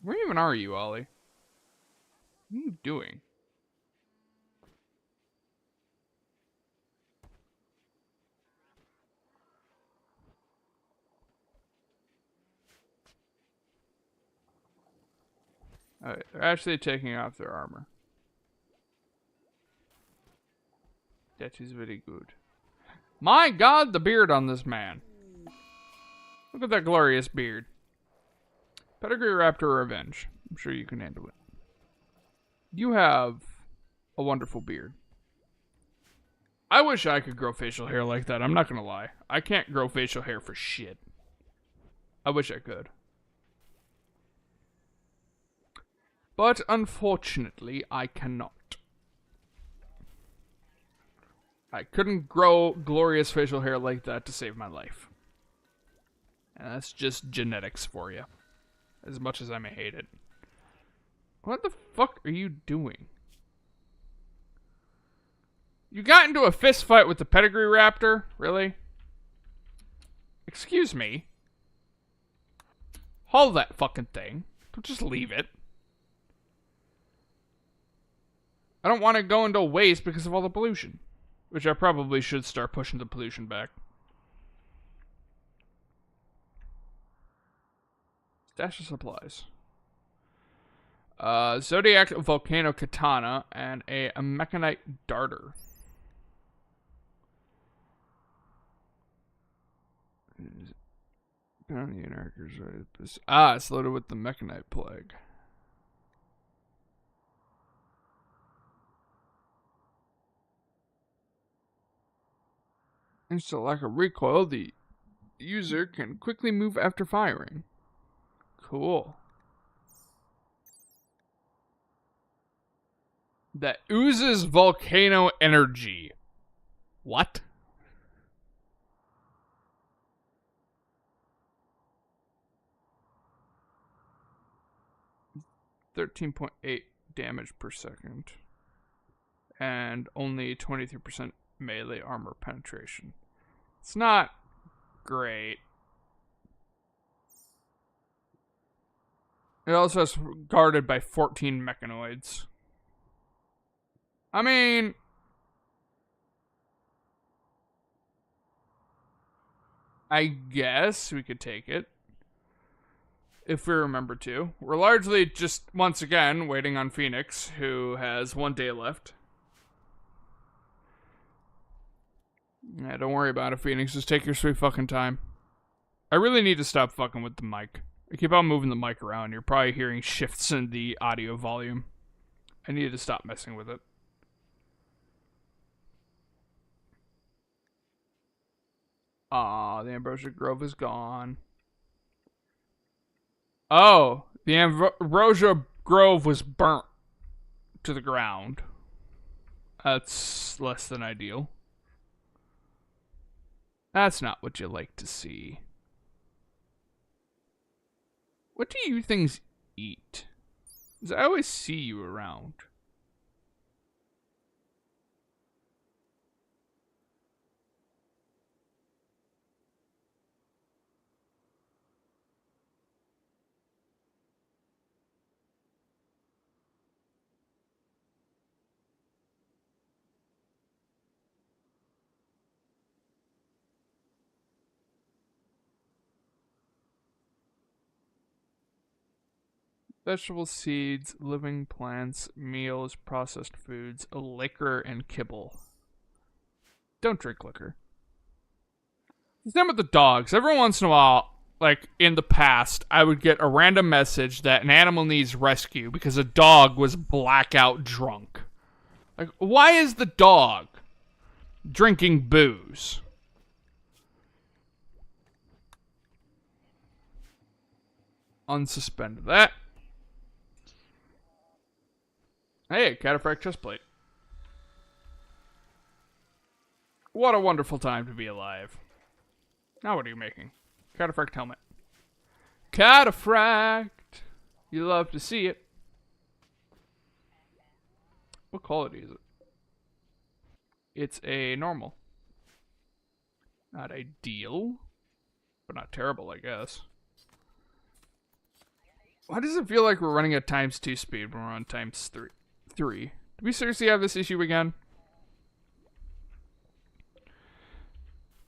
Where even are you, Ollie? What are you doing? Alright, they're actually taking off their armor. That is very good. My God, the beard on this man. Look at that glorious beard. Pedigree Raptor Revenge. I'm sure you can handle it. You have a wonderful beard. I wish I could grow facial hair like that. I'm not gonna lie. I can't grow facial hair for shit. I wish I could. But unfortunately, I cannot. I couldn't grow glorious facial hair like that to save my life. And that's just genetics for you. As much as I may hate it. What the fuck are you doing? You got into a fist fight with the Pedigree Raptor? Really? Excuse me. Haul that fucking thing. Don't just leave it. I don't want to go into waste because of all the pollution. Which I probably should start pushing the pollution back. Stash of supplies. Zodiac Volcano Katana and a Mechanite Darter. It's loaded with the Mechanite Plague. Thanks to lack of recoil, the user can quickly move after firing. Cool. That oozes volcano energy. What? 13.8 damage per second. And only 23% melee armor penetration. It's not great. It also has guarded by 14 mechanoids. I mean, I guess we could take it. If we remember to. We're largely just, once again, waiting on Phoenix, who has 1 day left. Yeah, don't worry about it, Phoenix. Just take your sweet fucking time. I really need to stop fucking with the mic. I keep on moving the mic around. You're probably hearing shifts in the audio volume. I need to stop messing with it. Aw, the Ambrosia Grove is gone. Oh, the Ambrosia Grove was burnt to the ground. That's less than ideal. That's not what you like to see. What do you things eat? 'Cause I always see you around. Vegetable seeds, living plants, meals, processed foods, liquor, and kibble. Don't drink liquor. The same with the dogs. Every once in a while, like in the past, I would get a random message that an animal needs rescue because a dog was blackout drunk. Like, why is the dog drinking booze? Unsuspend that. Hey, cataphract chestplate. What a wonderful time to be alive. Now what are you making? Cataphract helmet. Cataphract! You love to see it. What quality is it? It's a normal. Not ideal, but not terrible, I guess. Why does it feel like we're running at ×2 speed when we're on ×3? Do we seriously have this issue again?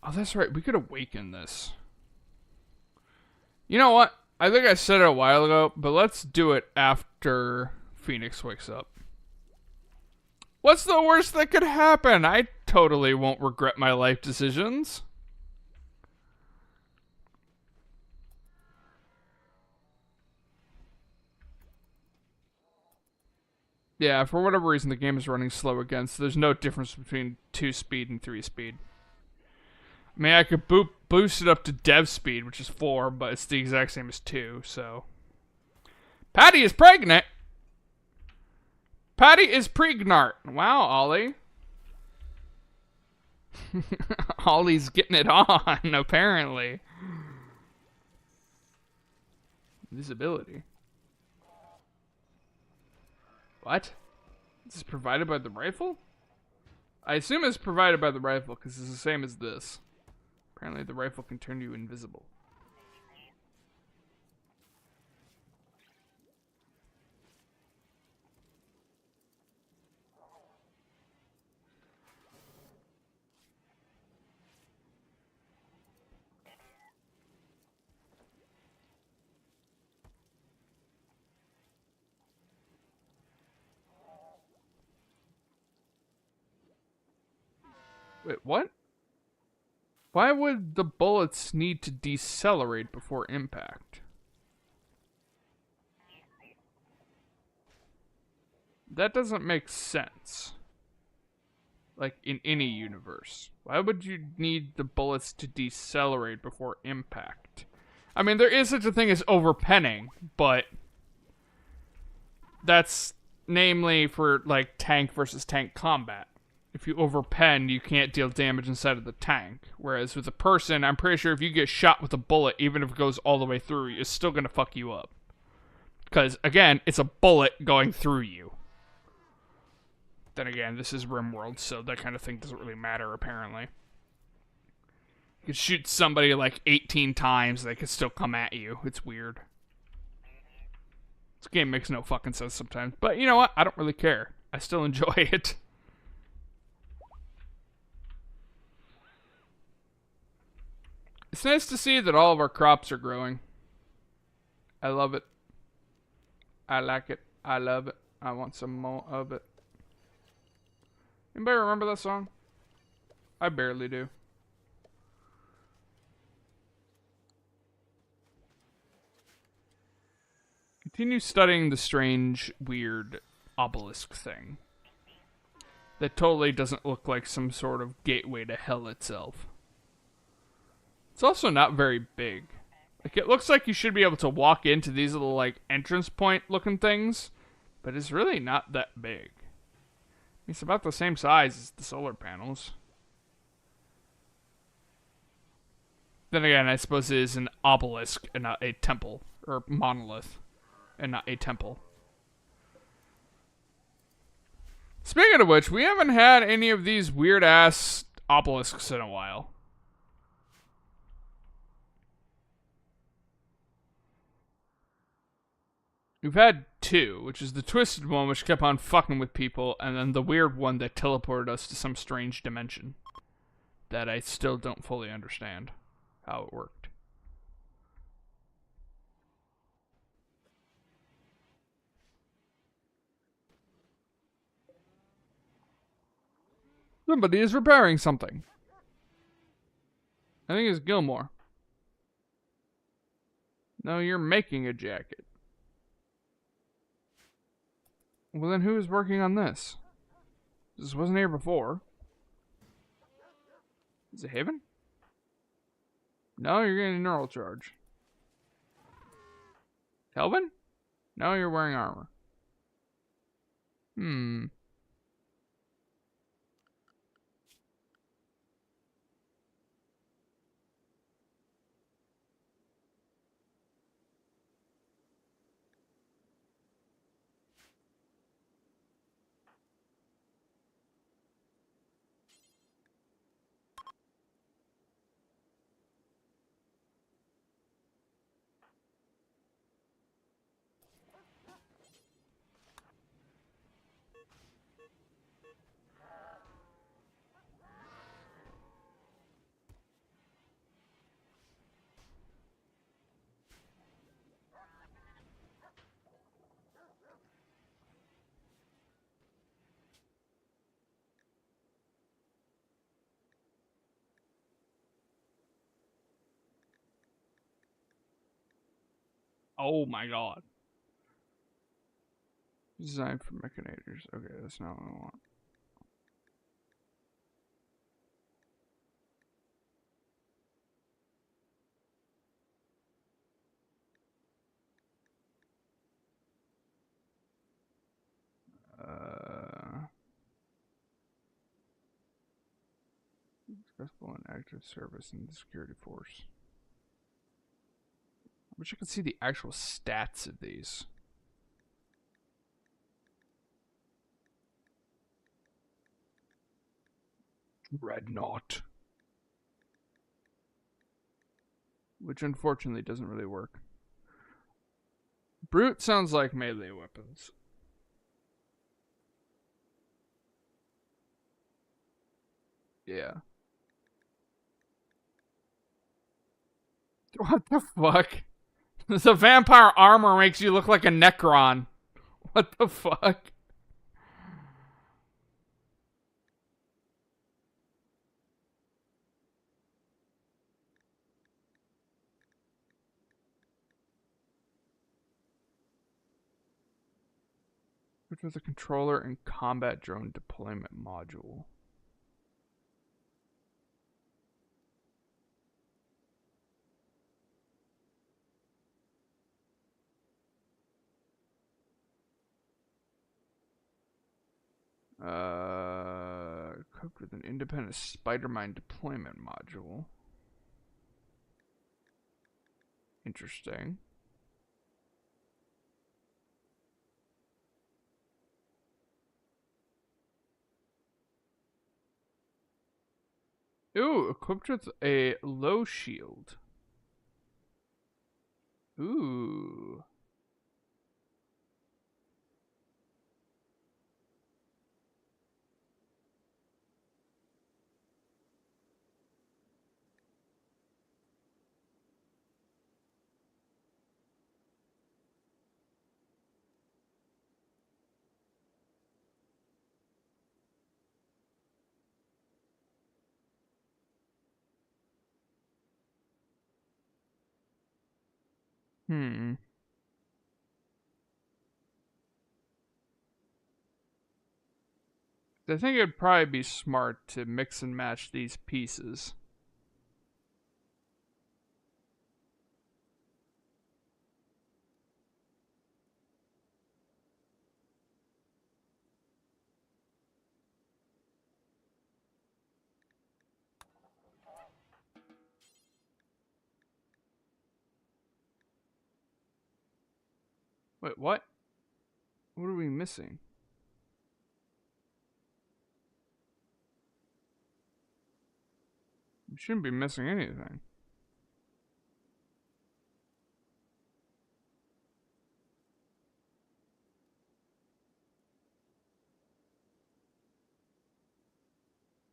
Oh, that's right. We could awaken this. You know what? I think I said it a while ago, but let's do it after Phoenix wakes up. What's the worst that could happen? I totally won't regret my life decisions. Yeah, for whatever reason, the game is running slow again, so there's no difference between 2 speed and 3 speed. I mean, I could boost it up to dev speed, which is 4, but it's the exact same as 2, so... Patty is pregnant! Patty is pregnant! Wow, Ollie. Ollie's getting it on, apparently. Visibility. What? This is provided by the rifle? I assume it's provided by the rifle, because it's the same as this. Apparently the rifle can turn you invisible. Wait, what? Why would the bullets need to decelerate before impact? That doesn't make sense. Like, in any universe. Why would you need the bullets to decelerate before impact? I mean, there is such a thing as overpenning, but... that's namely for, like, tank versus tank combat. If you overpen, you can't deal damage inside of the tank. Whereas with a person, I'm pretty sure if you get shot with a bullet, even if it goes all the way through, it's still going to fuck you up. Because, again, it's a bullet going through you. Then again, this is Rimworld, so that kind of thing doesn't really matter, apparently. You could shoot somebody like 18 times, they could still come at you. It's weird. This game makes no fucking sense sometimes. But you know what? I don't really care. I still enjoy it. It's nice to see that all of our crops are growing. I love it. I like it. I love it. I want some more of it. Anybody remember that song? I barely do. Continue studying the strange, weird obelisk thing. That totally doesn't look like some sort of gateway to hell itself. It's also not very big. Like, it looks like you should be able to walk into these little, like, entrance point looking things, but it's really not that big. It's about the same size as the solar panels. Then again, I suppose it is an obelisk and not a temple, or monolith, and not a temple. Speaking of which, we haven't had any of these weird-ass obelisks in a while. We've had 2, which is the twisted one, which kept on fucking with people, and then the weird one that teleported us to some strange dimension that I still don't fully understand how it worked. Somebody is repairing something. I think it's Gilmore. No, you're making a jacket. Well, then who is working on this? This wasn't here before. Is it Haven? No, you're getting a neural charge. Kelvin? No, you're wearing armor. Oh my god. Designed for mechanators. Okay, that's not what I want. Successful in active service in the security force. I wish I could see the actual stats of these. Dreadnought. Which unfortunately doesn't really work. Brute sounds like melee weapons. Yeah. What the fuck? The vampire armor makes you look like a Necron. What the fuck? Which was a controller and combat drone deployment module. Equipped with an independent Spider-Man deployment module. Interesting. Ooh, equipped with a low shield. Ooh. Hmm. I think it'd probably be smart to mix and match these pieces. Wait, what? What are we missing? We shouldn't be missing anything.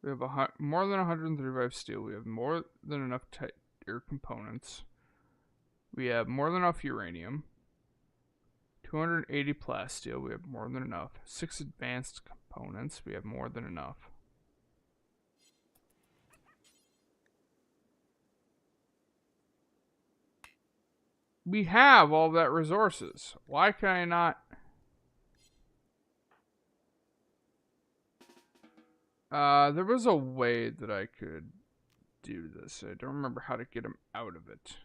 We have more than 135 steel. We have more than enough tighter components. We have more than enough uranium. 280 plasteel. We have more than enough. 6 advanced components. We have more than enough. We have all that resources. Why can I not? There was a way that I could do this. I don't remember how to get him out of it.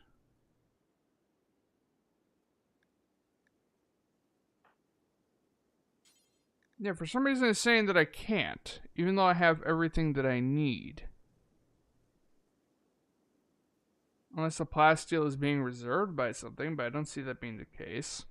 Yeah, for some reason it's saying that I can't, even though I have everything that I need. Unless the plasteel is being reserved by something, but I don't see that being the case.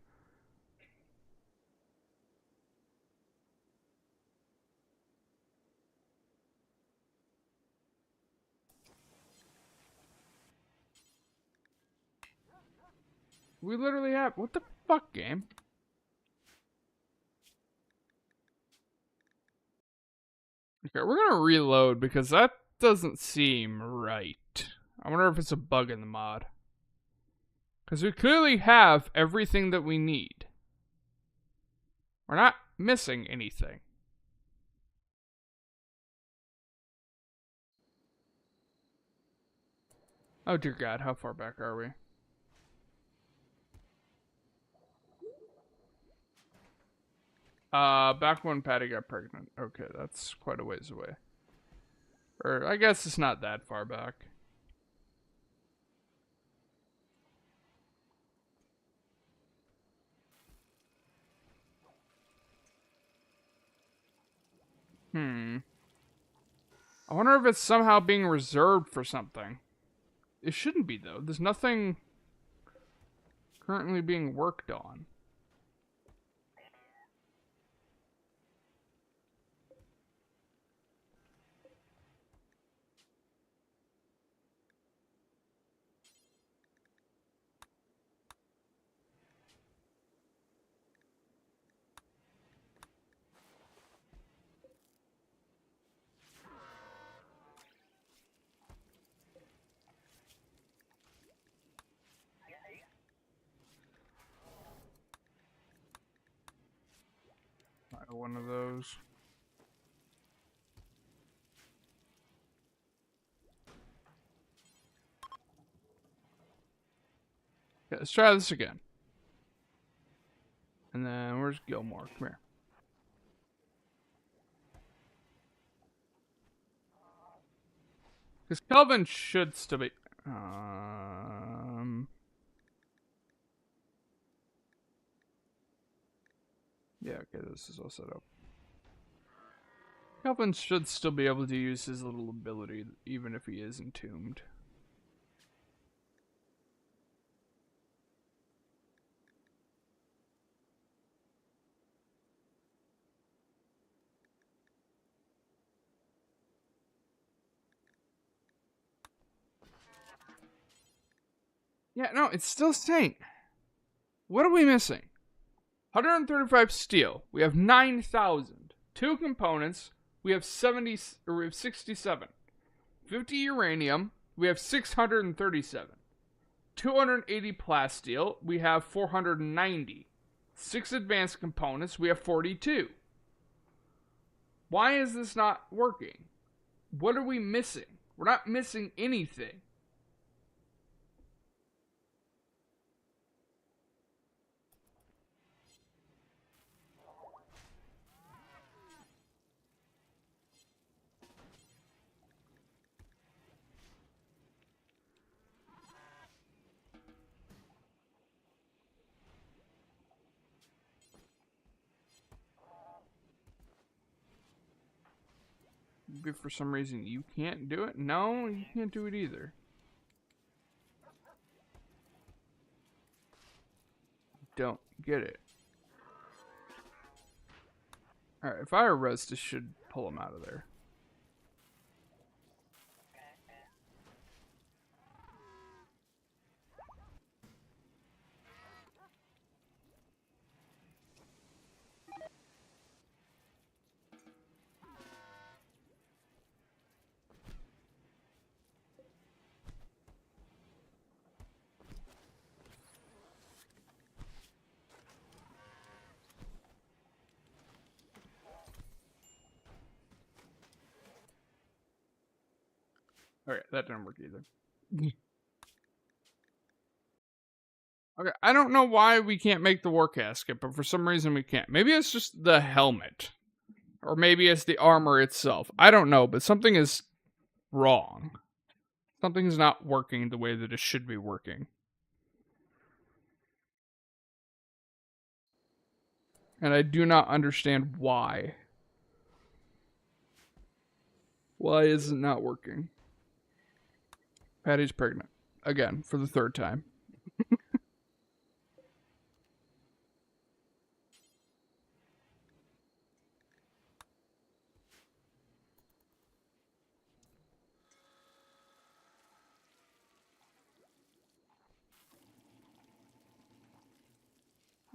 We literally have... What the fuck, game? Okay, we're gonna reload because that doesn't seem right. I wonder if it's a bug in the mod. Because we clearly have everything that we need. We're not missing anything. Oh dear God, how far back are we? Back when Patty got pregnant. Okay, that's quite a ways away. Or I guess it's not that far back. I wonder if it's somehow being reserved for something. It shouldn't be, though. There's nothing currently being worked on. One of those. Okay, let's try this again. And then where's Gilmore? Come here. Because Kelvin should still be. Yeah, okay, this is all set up. Kelvin should still be able to use his little ability, even if he is entombed. Yeah, no, it's still saying. What are we missing? 135 steel. We have 9,000. 2 components. We have 70, or we have 67. 50 uranium. We have 637. 280 plasteel. We have 490. 6 advanced components. We have 42. Why is this not working? What are we missing? We're not missing anything. Maybe for some reason you can't do it? No, you can't do it either. Don't get it. Alright, if I arrest, this should pull him out of there. Alright, that didn't work either. Okay, I don't know why we can't make the war casket, but for some reason we can't. Maybe it's just the helmet. Or maybe it's the armor itself. I don't know, but something is wrong. Something's not working the way that it should be working. And I do not understand why. Why is it not working? Patty's pregnant. Again, for the 3rd time.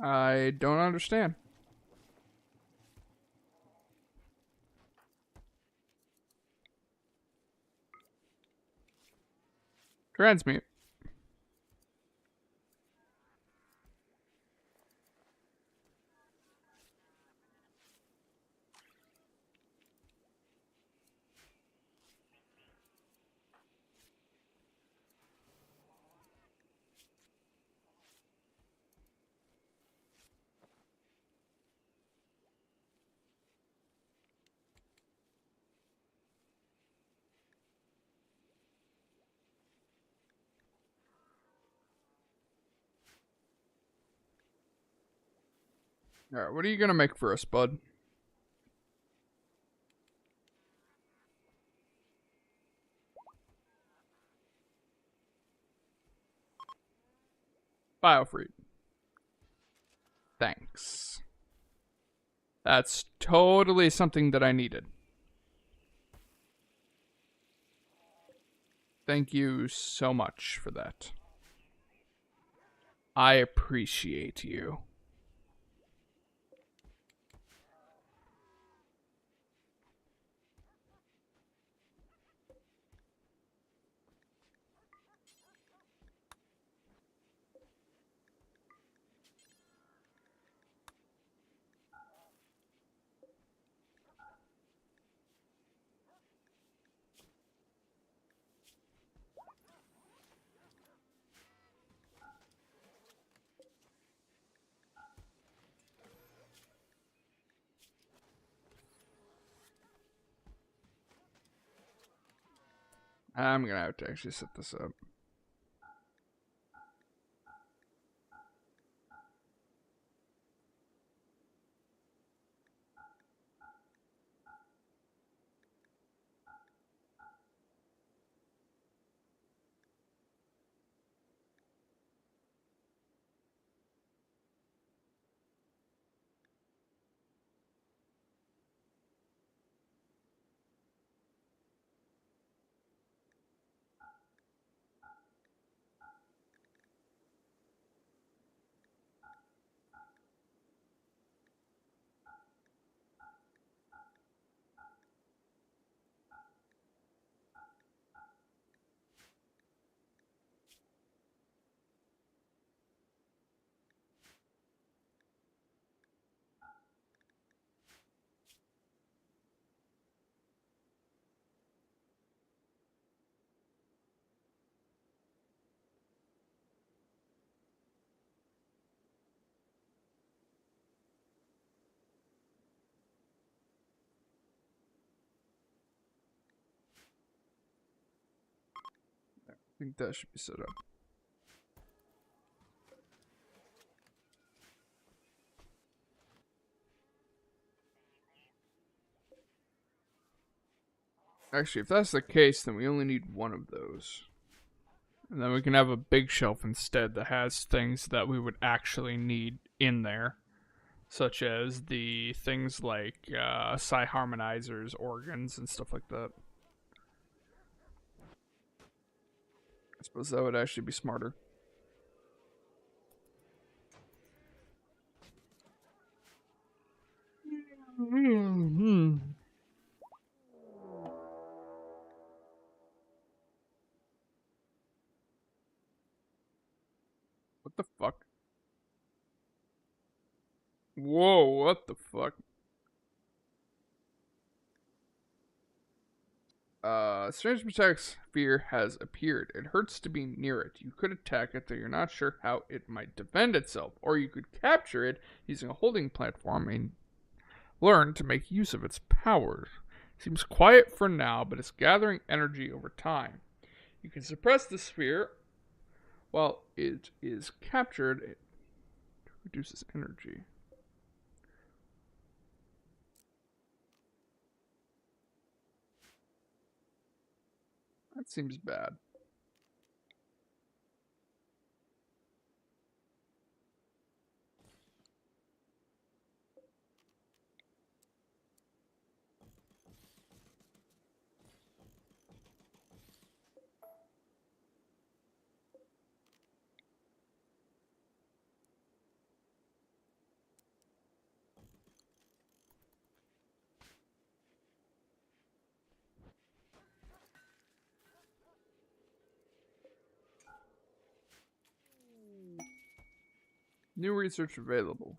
I don't understand. Transmute. Alright, what are you gonna make for us, bud? Biofreed. Thanks. That's totally something that I needed. Thank you so much for that. I appreciate you. I'm gonna have to actually set this up. I think that should be set up. Actually, if that's the case, then we only need one of those. And then we can have a big shelf instead that has things that we would actually need in there. Such as the things like psi harmonizers, organs, and stuff like that. I suppose that would actually be smarter. What the fuck? Whoa, what the fuck? Strange Protect's fear has appeared. It hurts to be near it. You could attack it, though you're not sure how it might defend itself. Or you could capture it using a holding platform and learn to make use of its powers. Seems quiet for now, but it's gathering energy over time. You can suppress the sphere while it is captured. It reduces energy. That seems bad. New research available.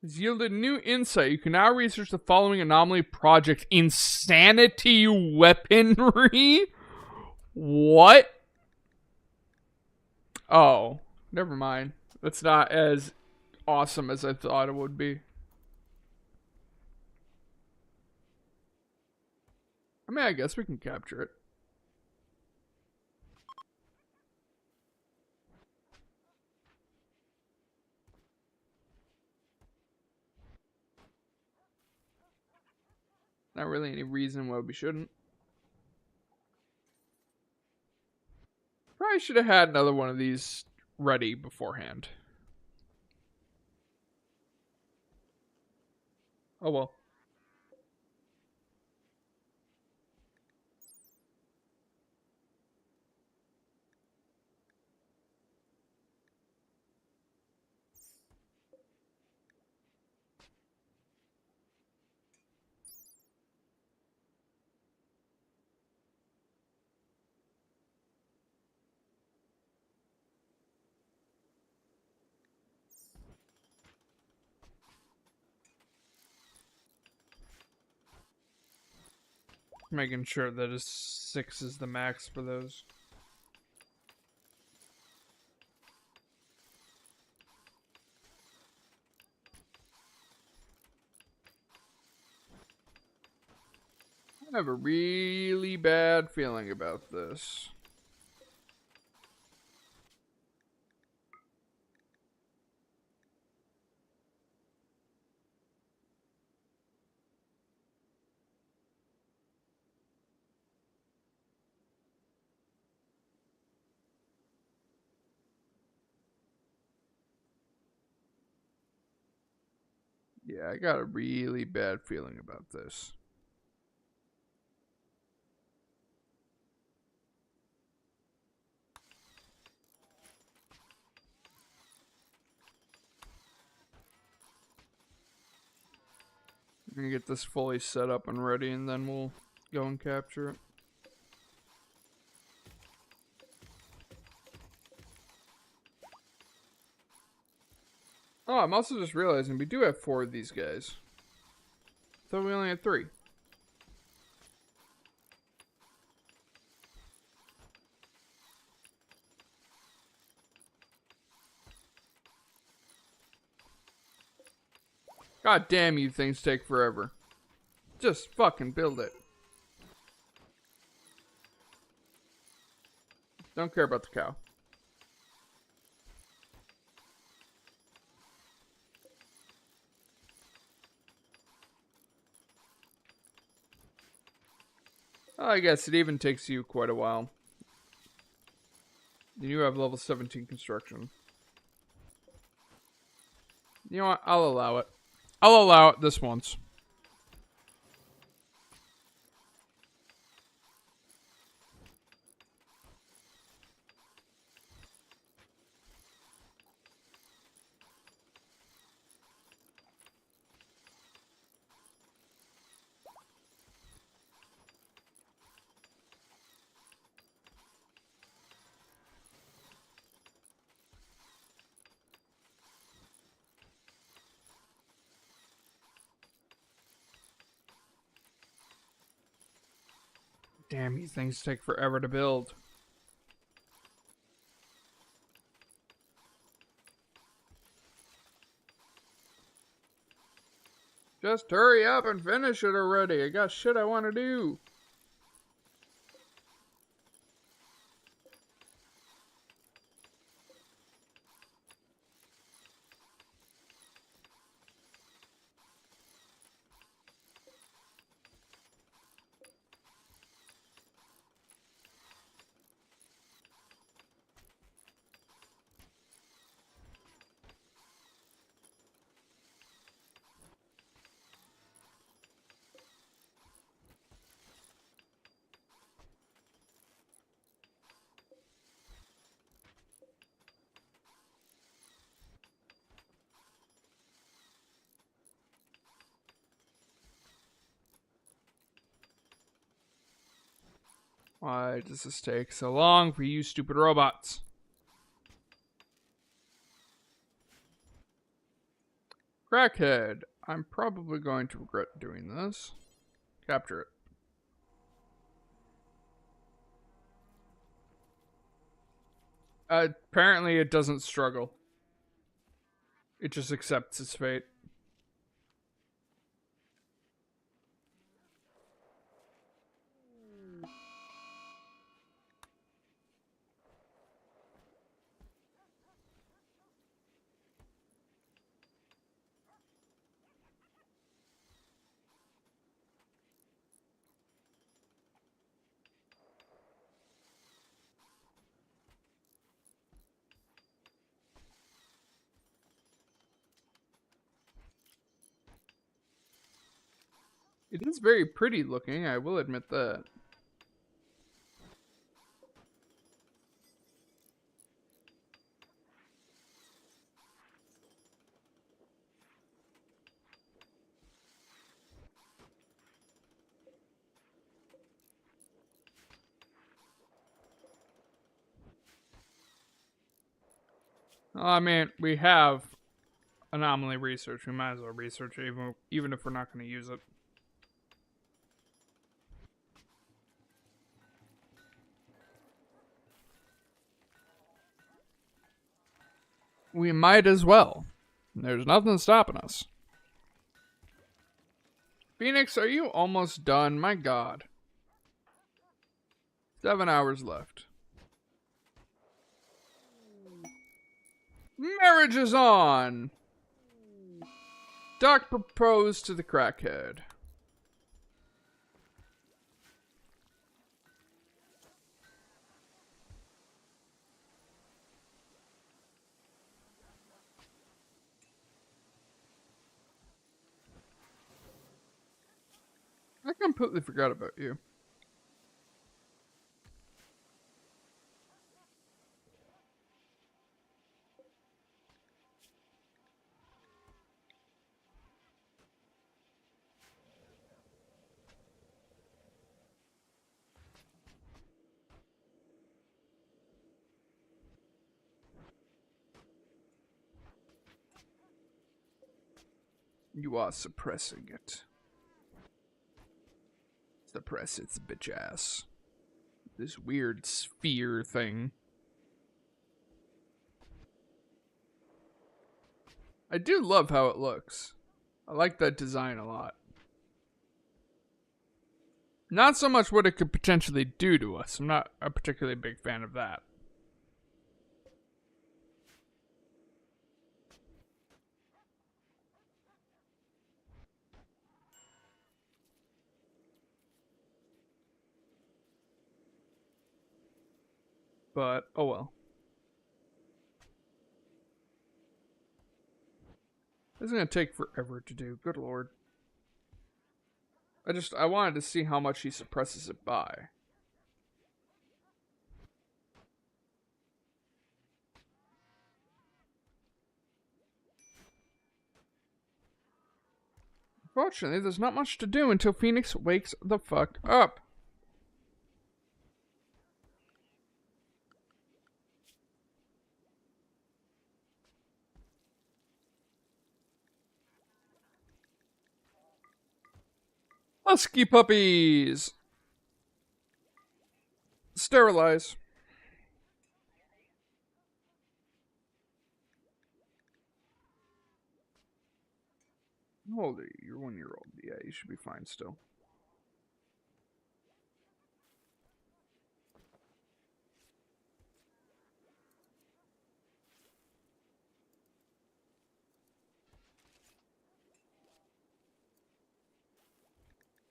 Has yielded new insight. You can now research the following anomaly project: insanity weaponry. What? Oh, never mind. That's not as awesome as I thought it would be. I mean, I guess we can capture it. Not really any reason why we shouldn't. Probably should have had another one of these ready beforehand. Oh well. Making sure that a 6 is the max for those. I have a really bad feeling about this. Yeah, I got a really bad feeling about this. I'm gonna get this fully set up and ready, and then we'll go and capture it. Oh, I'm also just realizing we do have 4 of these guys. Thought we only had 3. God damn you, things take forever. Just fucking build it. Don't care about the cow. Oh, I guess it even takes you quite a while. You have level 17 construction. You know what? I'll allow it. I'll allow it this once. Damn, these things take forever to build. Just hurry up and finish it already. I got shit I want to do. Why does this take so long for you stupid robots? Crackhead. I'm probably going to regret doing this. Capture it. Apparently it doesn't struggle. It just accepts its fate. It is very pretty looking, I will admit that. I mean, we have anomaly research. We might as well research it, even if we're not going to use it. We might as well. There's nothing stopping us. Phoenix, are you almost done? My god. 7 hours left. Marriage is on! Doc proposed to the crackhead. I completely forgot about you. You are suppressing it. Suppress its bitch ass. This weird sphere thing. I do love how it looks. I like that design a lot. Not so much what it could potentially do to us. I'm not a particularly big fan of that. But, oh well. This is going to take forever to do. Good lord. I wanted to see how much he suppresses it by. Fortunately, there's not much to do until Phoenix wakes the fuck up. Husky puppies! Sterilize. How old are you? You're 1 year old. Yeah, you should be fine still.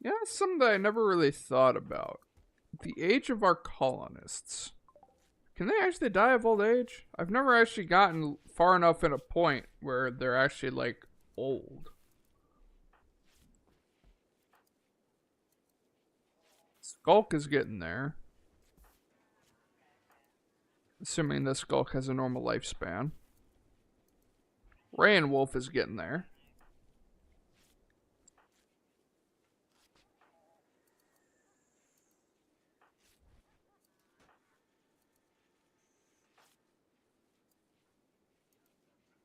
Yeah, that's something that I never really thought about. The age of our colonists. Can they actually die of old age? I've never actually gotten far enough in a point where they're actually, like, old. Skulk is getting there. Assuming the Skulk has a normal lifespan. Ray and Wolf is getting there.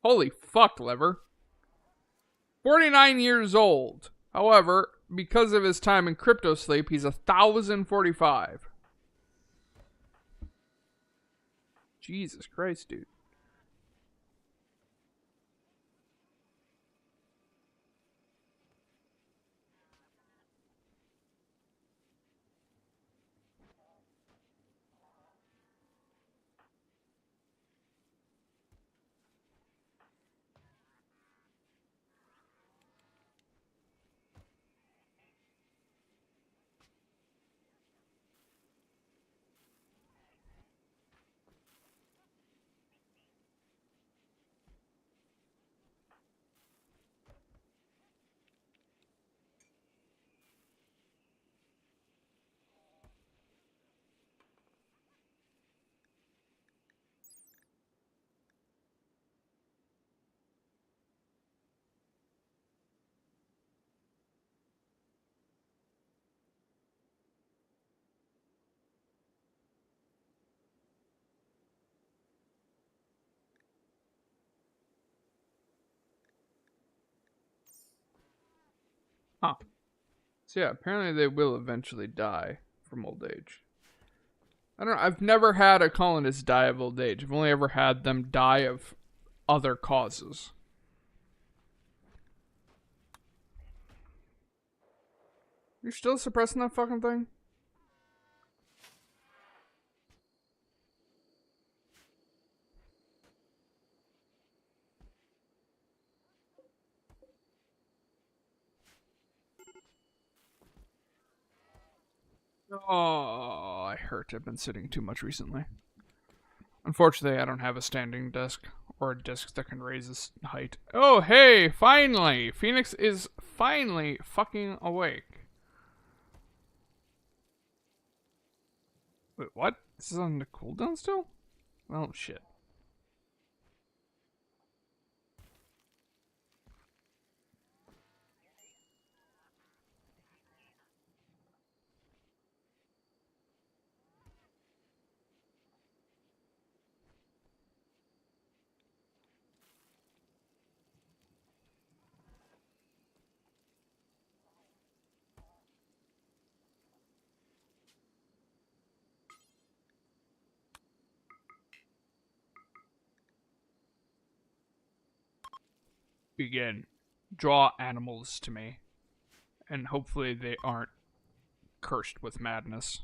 Holy fuck, Lever. 49 years old. However, because of his time in crypto sleep, he's 1,045. Jesus Christ, dude. Huh. So yeah, apparently they will eventually die from old age. I don't know. I've never had a colonist die of old age. I've only ever had them die of other causes. You're still suppressing that fucking thing? Oh, I hurt. I've been sitting too much recently. Unfortunately, I don't have a standing desk or a desk that can raise its height. Oh, hey, finally! Phoenix is finally fucking awake. Wait, what? This is on the cooldown still? Oh, shit. Begin. Draw animals to me. And hopefully they aren't cursed with madness.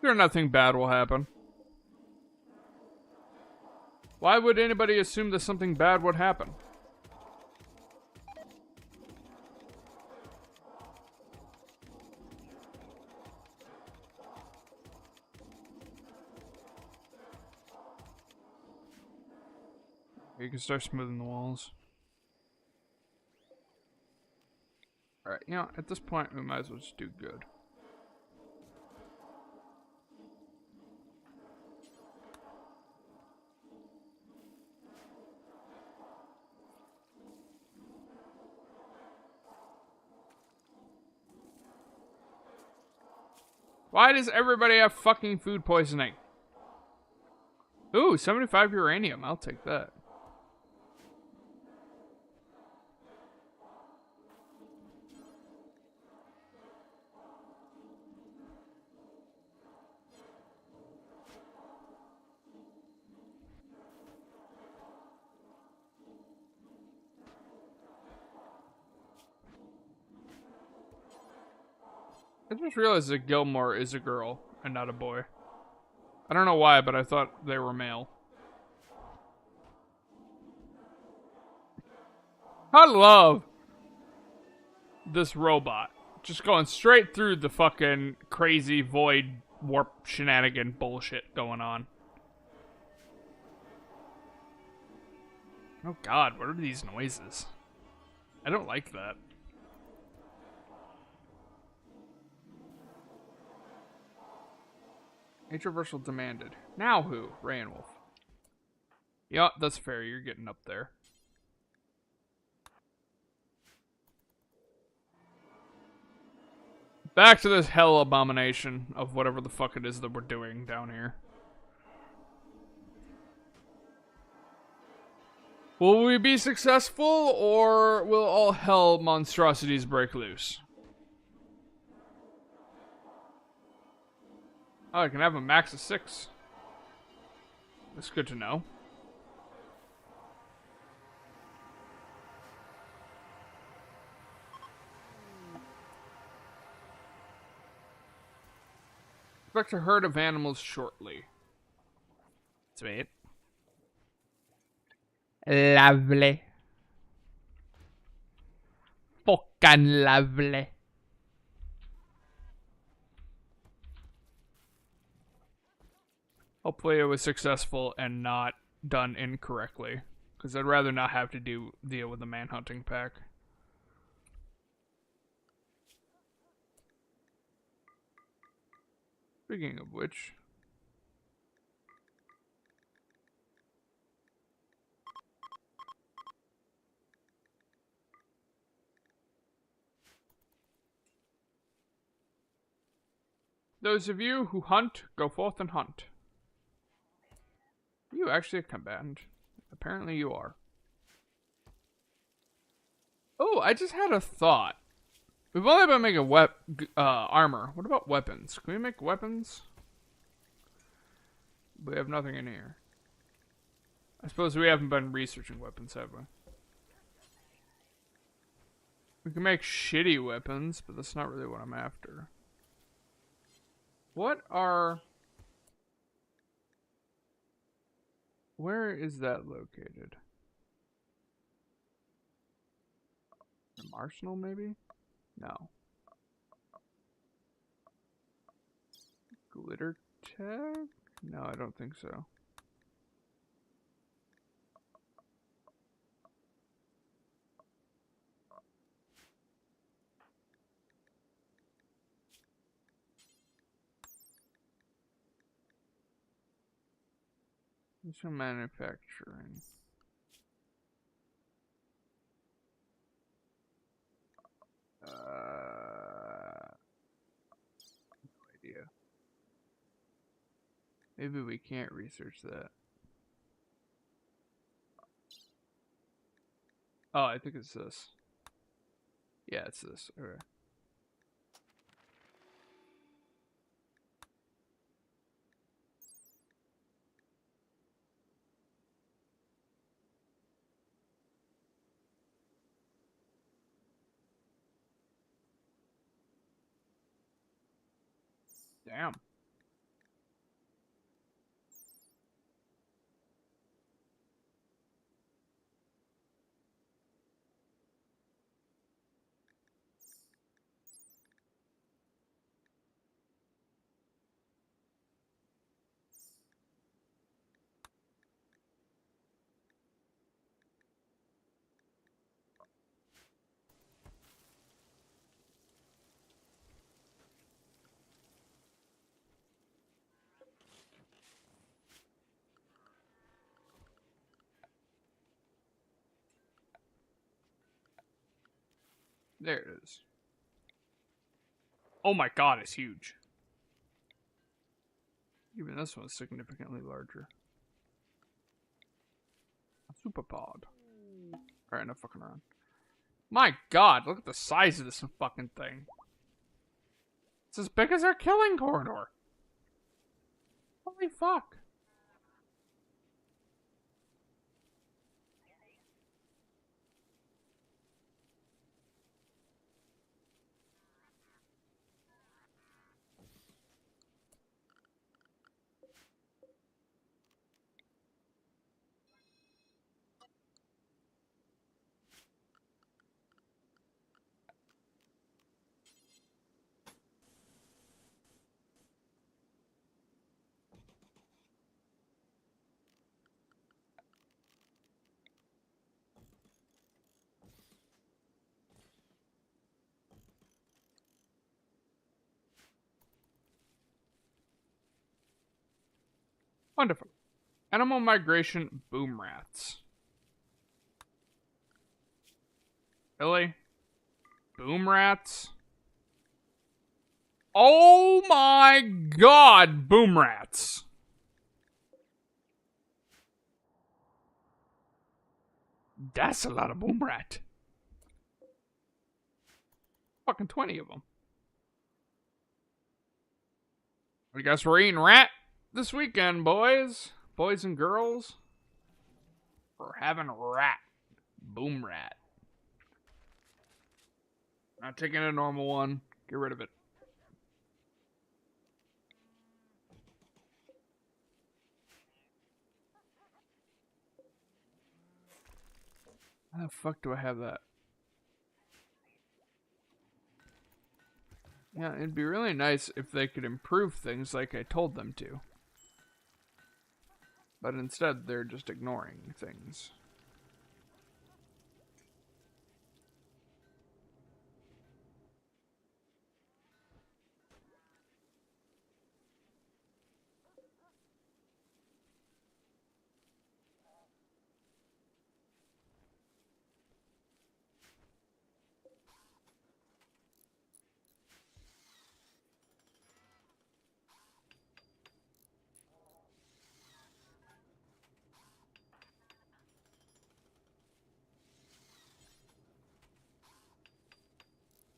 Sure, nothing bad will happen. Why would anybody assume that something bad would happen? You can start smoothing the walls. Alright, you know, at this point, we might as well just do good. Why does everybody have fucking food poisoning? Ooh, 75 uranium. I'll take that. I just realized that Gilmore is a girl and not a boy. I don't know why, but I thought they were male. I love this robot. Just going straight through the fucking crazy void warp shenanigan bullshit going on. Oh god, what are these noises? I don't like that. Age reversal demanded. Now who? Ray and Wolf. Yup, that's fair. You're getting up there. Back to this hell abomination of whatever the fuck it is that we're doing down here. Will we be successful, or will all hell monstrosities break loose? Oh, I can have a max of 6. That's good to know. Expect a herd of animals shortly. Sweet. Lovely. Fucking lovely. Hopefully it was successful and not done incorrectly. Because I'd rather not have to deal with the manhunting pack. Speaking of which... Those of you who hunt, go forth and hunt. Are you actually a combatant? Apparently you are. Oh, I just had a thought. We've only been making armor. What about weapons? Can we make weapons? We have nothing in here. I suppose we haven't been researching weapons, have we? We can make shitty weapons, but that's not really what I'm after. What are... Where is that located? An arsenal, maybe? No. Glitter tag? No, I don't think so. Some manufacturing. No idea. Maybe we can't research that. Oh, I think it's this. Yeah, it's this. Okay. Damn. There it is. Oh my god, it's huge. Even this one's significantly larger. A super pod. Alright, no fucking around. My god, look at the size of this fucking thing. It's as big as our killing corridor. Holy fuck. Wonderful. Animal migration boom rats. Really? Boom rats? Oh my god, boom rats. That's a lot of boom rat. Fucking 20 of them. I guess we're eating rat this weekend, boys. Boys and girls. We're having rat. Boom rat. Not taking a normal one. Get rid of it. How the fuck do I have that? Yeah, it'd be really nice if they could improve things like I told them to. But instead, they're just ignoring things.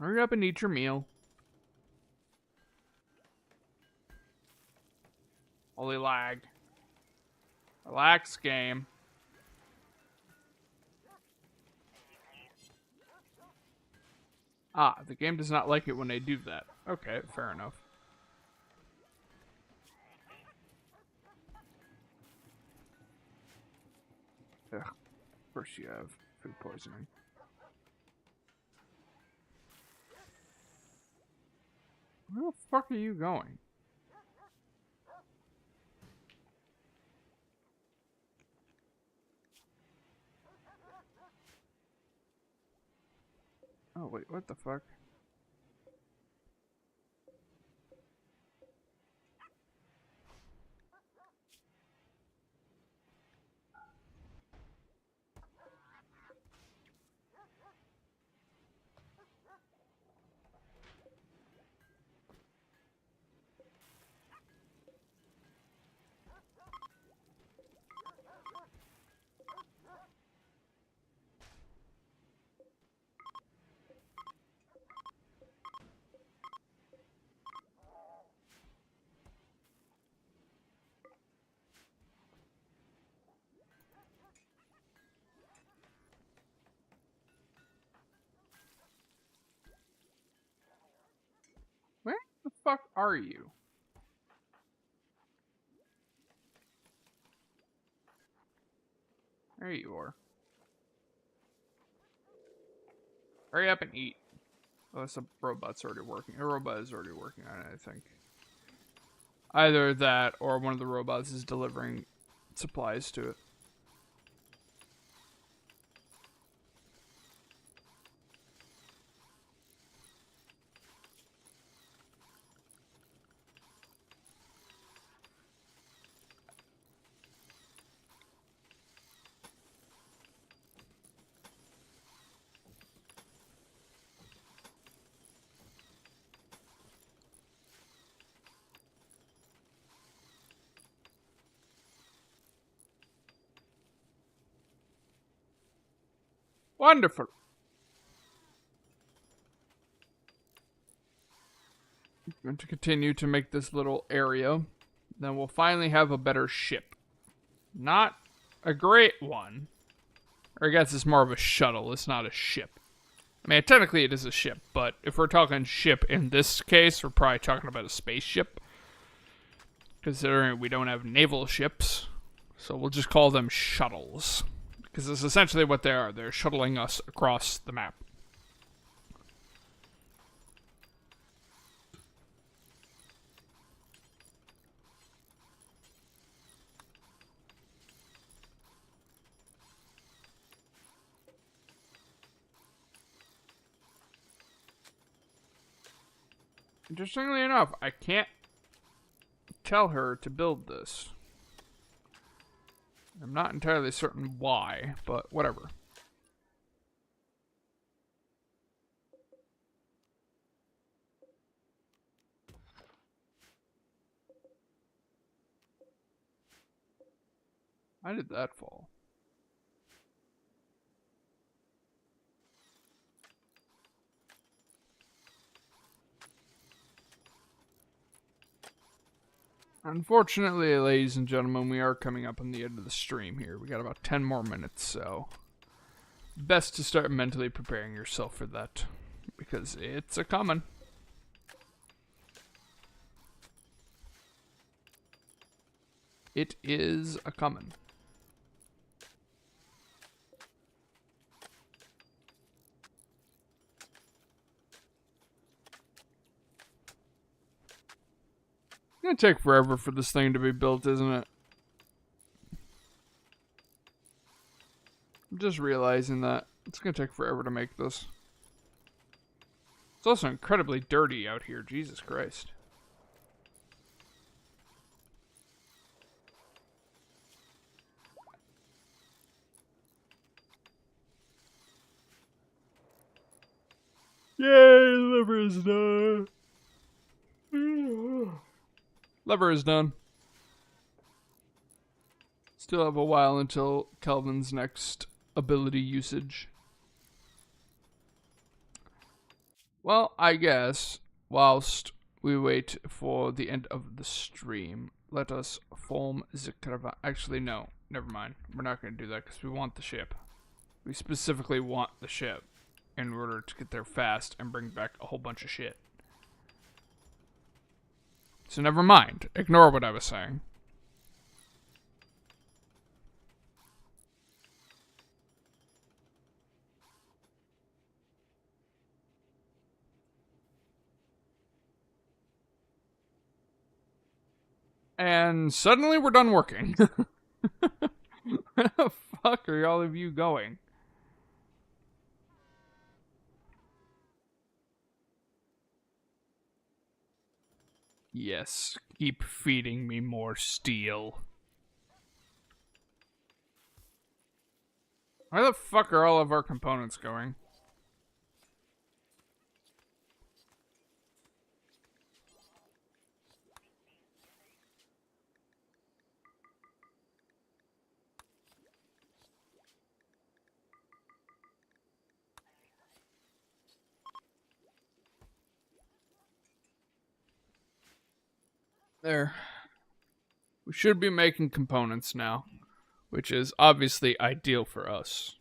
Hurry up and eat your meal. Holy lag. Relax, game. Ah, the game does not like it when they do that. Okay, fair enough. Ugh, of course you have food poisoning. Where the fuck are you going? Oh, wait, what the fuck? Where the fuck are you? There you are. Hurry up and eat. Oh, this robot's already working. A robot is already working on it, I think. Either that or one of the robots is delivering supplies to it. Wonderful. I'm going to continue to make this little area. Then we'll finally have a better ship. Not a great one. Or I guess it's more of a shuttle. It's not a ship. I mean, technically it is a ship, but if we're talking ship in this case, we're probably talking about a spaceship. Considering we don't have naval ships. So we'll just call them shuttles. Because it's essentially what they are. They're shuttling us across the map. Interestingly enough, I can't tell her to build this. I'm not entirely certain why, but whatever. How did that fall? Unfortunately, ladies and gentlemen, we are coming up on the end of the stream here. We got about 10 more minutes, so best to start mentally preparing yourself for that, because it's a coming. It is a coming. It's gonna take forever for this thing to be built, isn't it? I'm just realizing that. It's gonna take forever to make this. It's also incredibly dirty out here, Jesus Christ. Yay, liver is done. Lever is done. Still have a while until Kelvin's next ability usage. Well, I guess whilst we wait for the end of the stream, let us form the caravan. Actually, no, never mind. We're not going to do that because we want the ship. We specifically want the ship in order to get there fast and bring back a whole bunch of shit. So never mind. Ignore what I was saying. And suddenly we're done working. Where the fuck are all of you going? Yes, keep feeding me more steel. Where the fuck are all of our components going? There. We should be making components now, which is obviously ideal for us.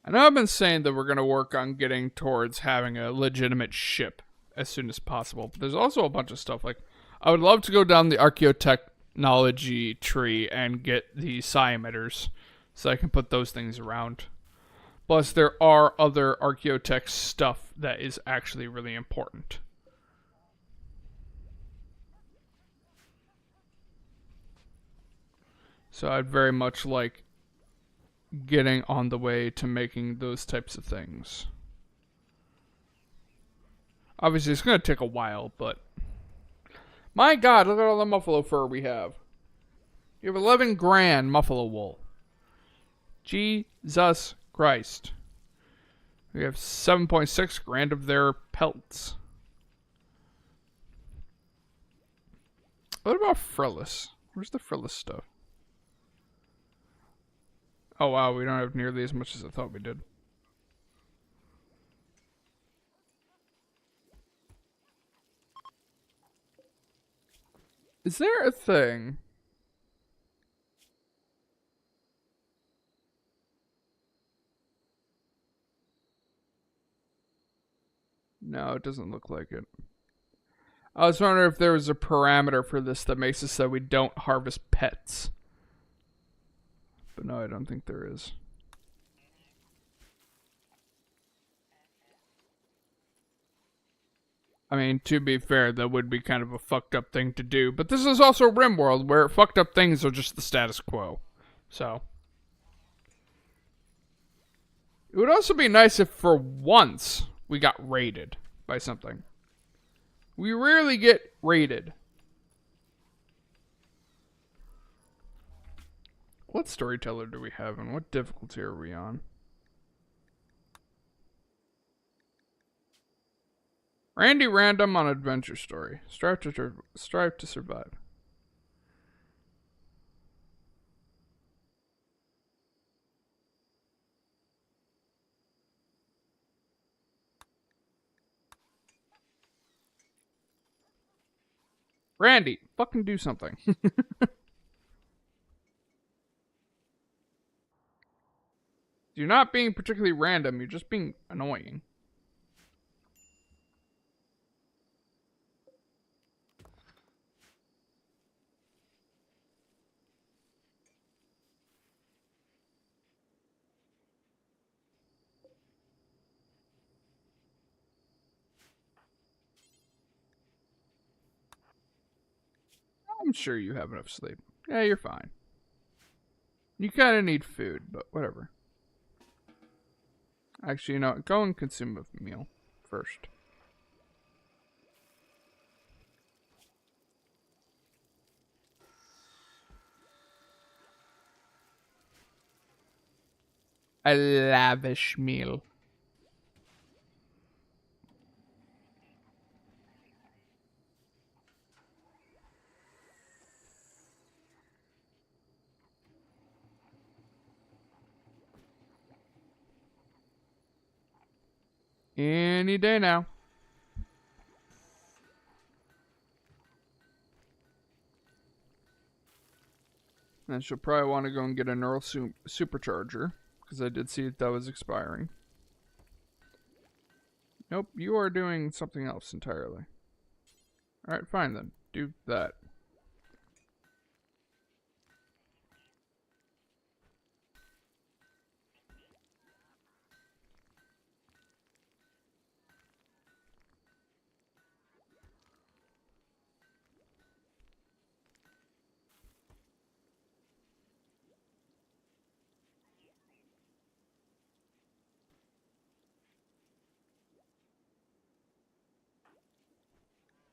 I know I've been saying that we're going to work on getting towards having a legitimate ship as soon as possible, but there's also a bunch of stuff like I would love to go down the archaeotechnology tree and get the psi emitters so I can put those things around. Plus, there are other archaeotech stuff that is actually really important. So I'd very much like getting on the way to making those types of things. Obviously, it's going to take a while, but my God, look at all the muffalo fur we have. You have 11 grand muffalo wool. Jesus Christ. We have 7.6 grand of their pelts. What about frillis? Where's the frillis stuff? Oh wow, we don't have nearly as much as I thought we did. Is there a thing? No, it doesn't look like it. I was wondering if there was a parameter for this that makes it so we don't harvest pets. But no, I don't think there is. I mean, to be fair, that would be kind of a fucked up thing to do. But this is also Rimworld, where fucked up things are just the status quo. So. It would also be nice if for once we got raided by something. We rarely get raided. What storyteller do we have and what difficulty are we on? Randy Random on Adventure Story. Strive to survive. Randy, fucking do something. You're not being particularly random, you're just being annoying. I'm sure you have enough sleep. Yeah, you're fine. You kind of need food, but whatever. Actually, you know what? Go and consume a meal first. A lavish meal. Any day now. And she'll probably want to go and get a neural supercharger, because I did see that was expiring. Nope, you are doing something else entirely. Alright, fine then. Do that.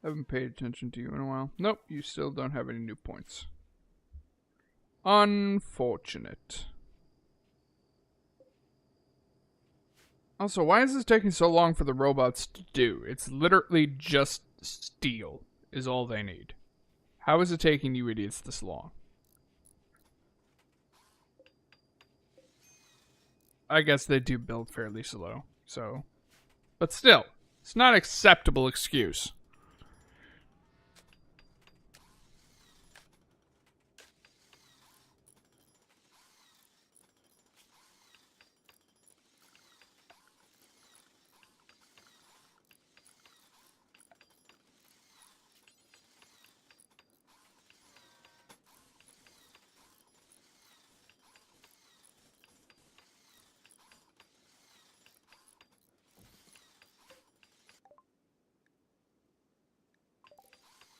Haven't paid attention to you in a while. Nope, you still don't have any new points. Unfortunate. Also, why is this taking so long for the robots to do? It's literally just steel is all they need. How is it taking you idiots this long? I guess they do build fairly slow, so... But still, it's not an acceptable excuse.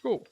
Cool.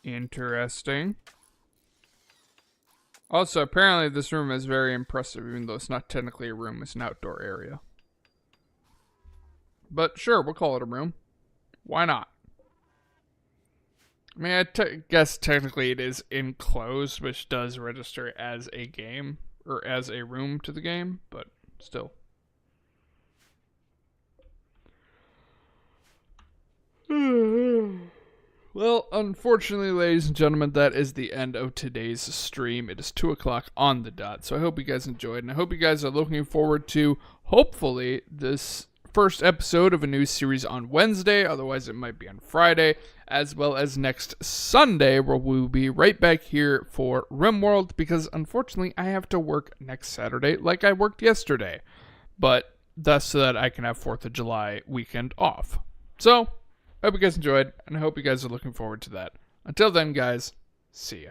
Interesting. Also, apparently this room is very impressive, even though it's not technically a room, it's an outdoor area. But sure, we'll call it a room. Why not? I mean, guess technically it is enclosed, which does register as a game, or as a room to the game, but still. Well, unfortunately, ladies and gentlemen, that is the end of today's stream. It is 2 o'clock on the dot, so I hope you guys enjoyed, and I hope you guys are looking forward to, hopefully, this first episode of a new series on Wednesday. Otherwise, it might be on Friday, as well as next Sunday, where we'll be right back here for Rimworld, because unfortunately, I have to work next Saturday like I worked yesterday. But that's so that I can have 4th of July weekend off. So, I hope you guys enjoyed, and I hope you guys are looking forward to that. Until then, guys, see ya.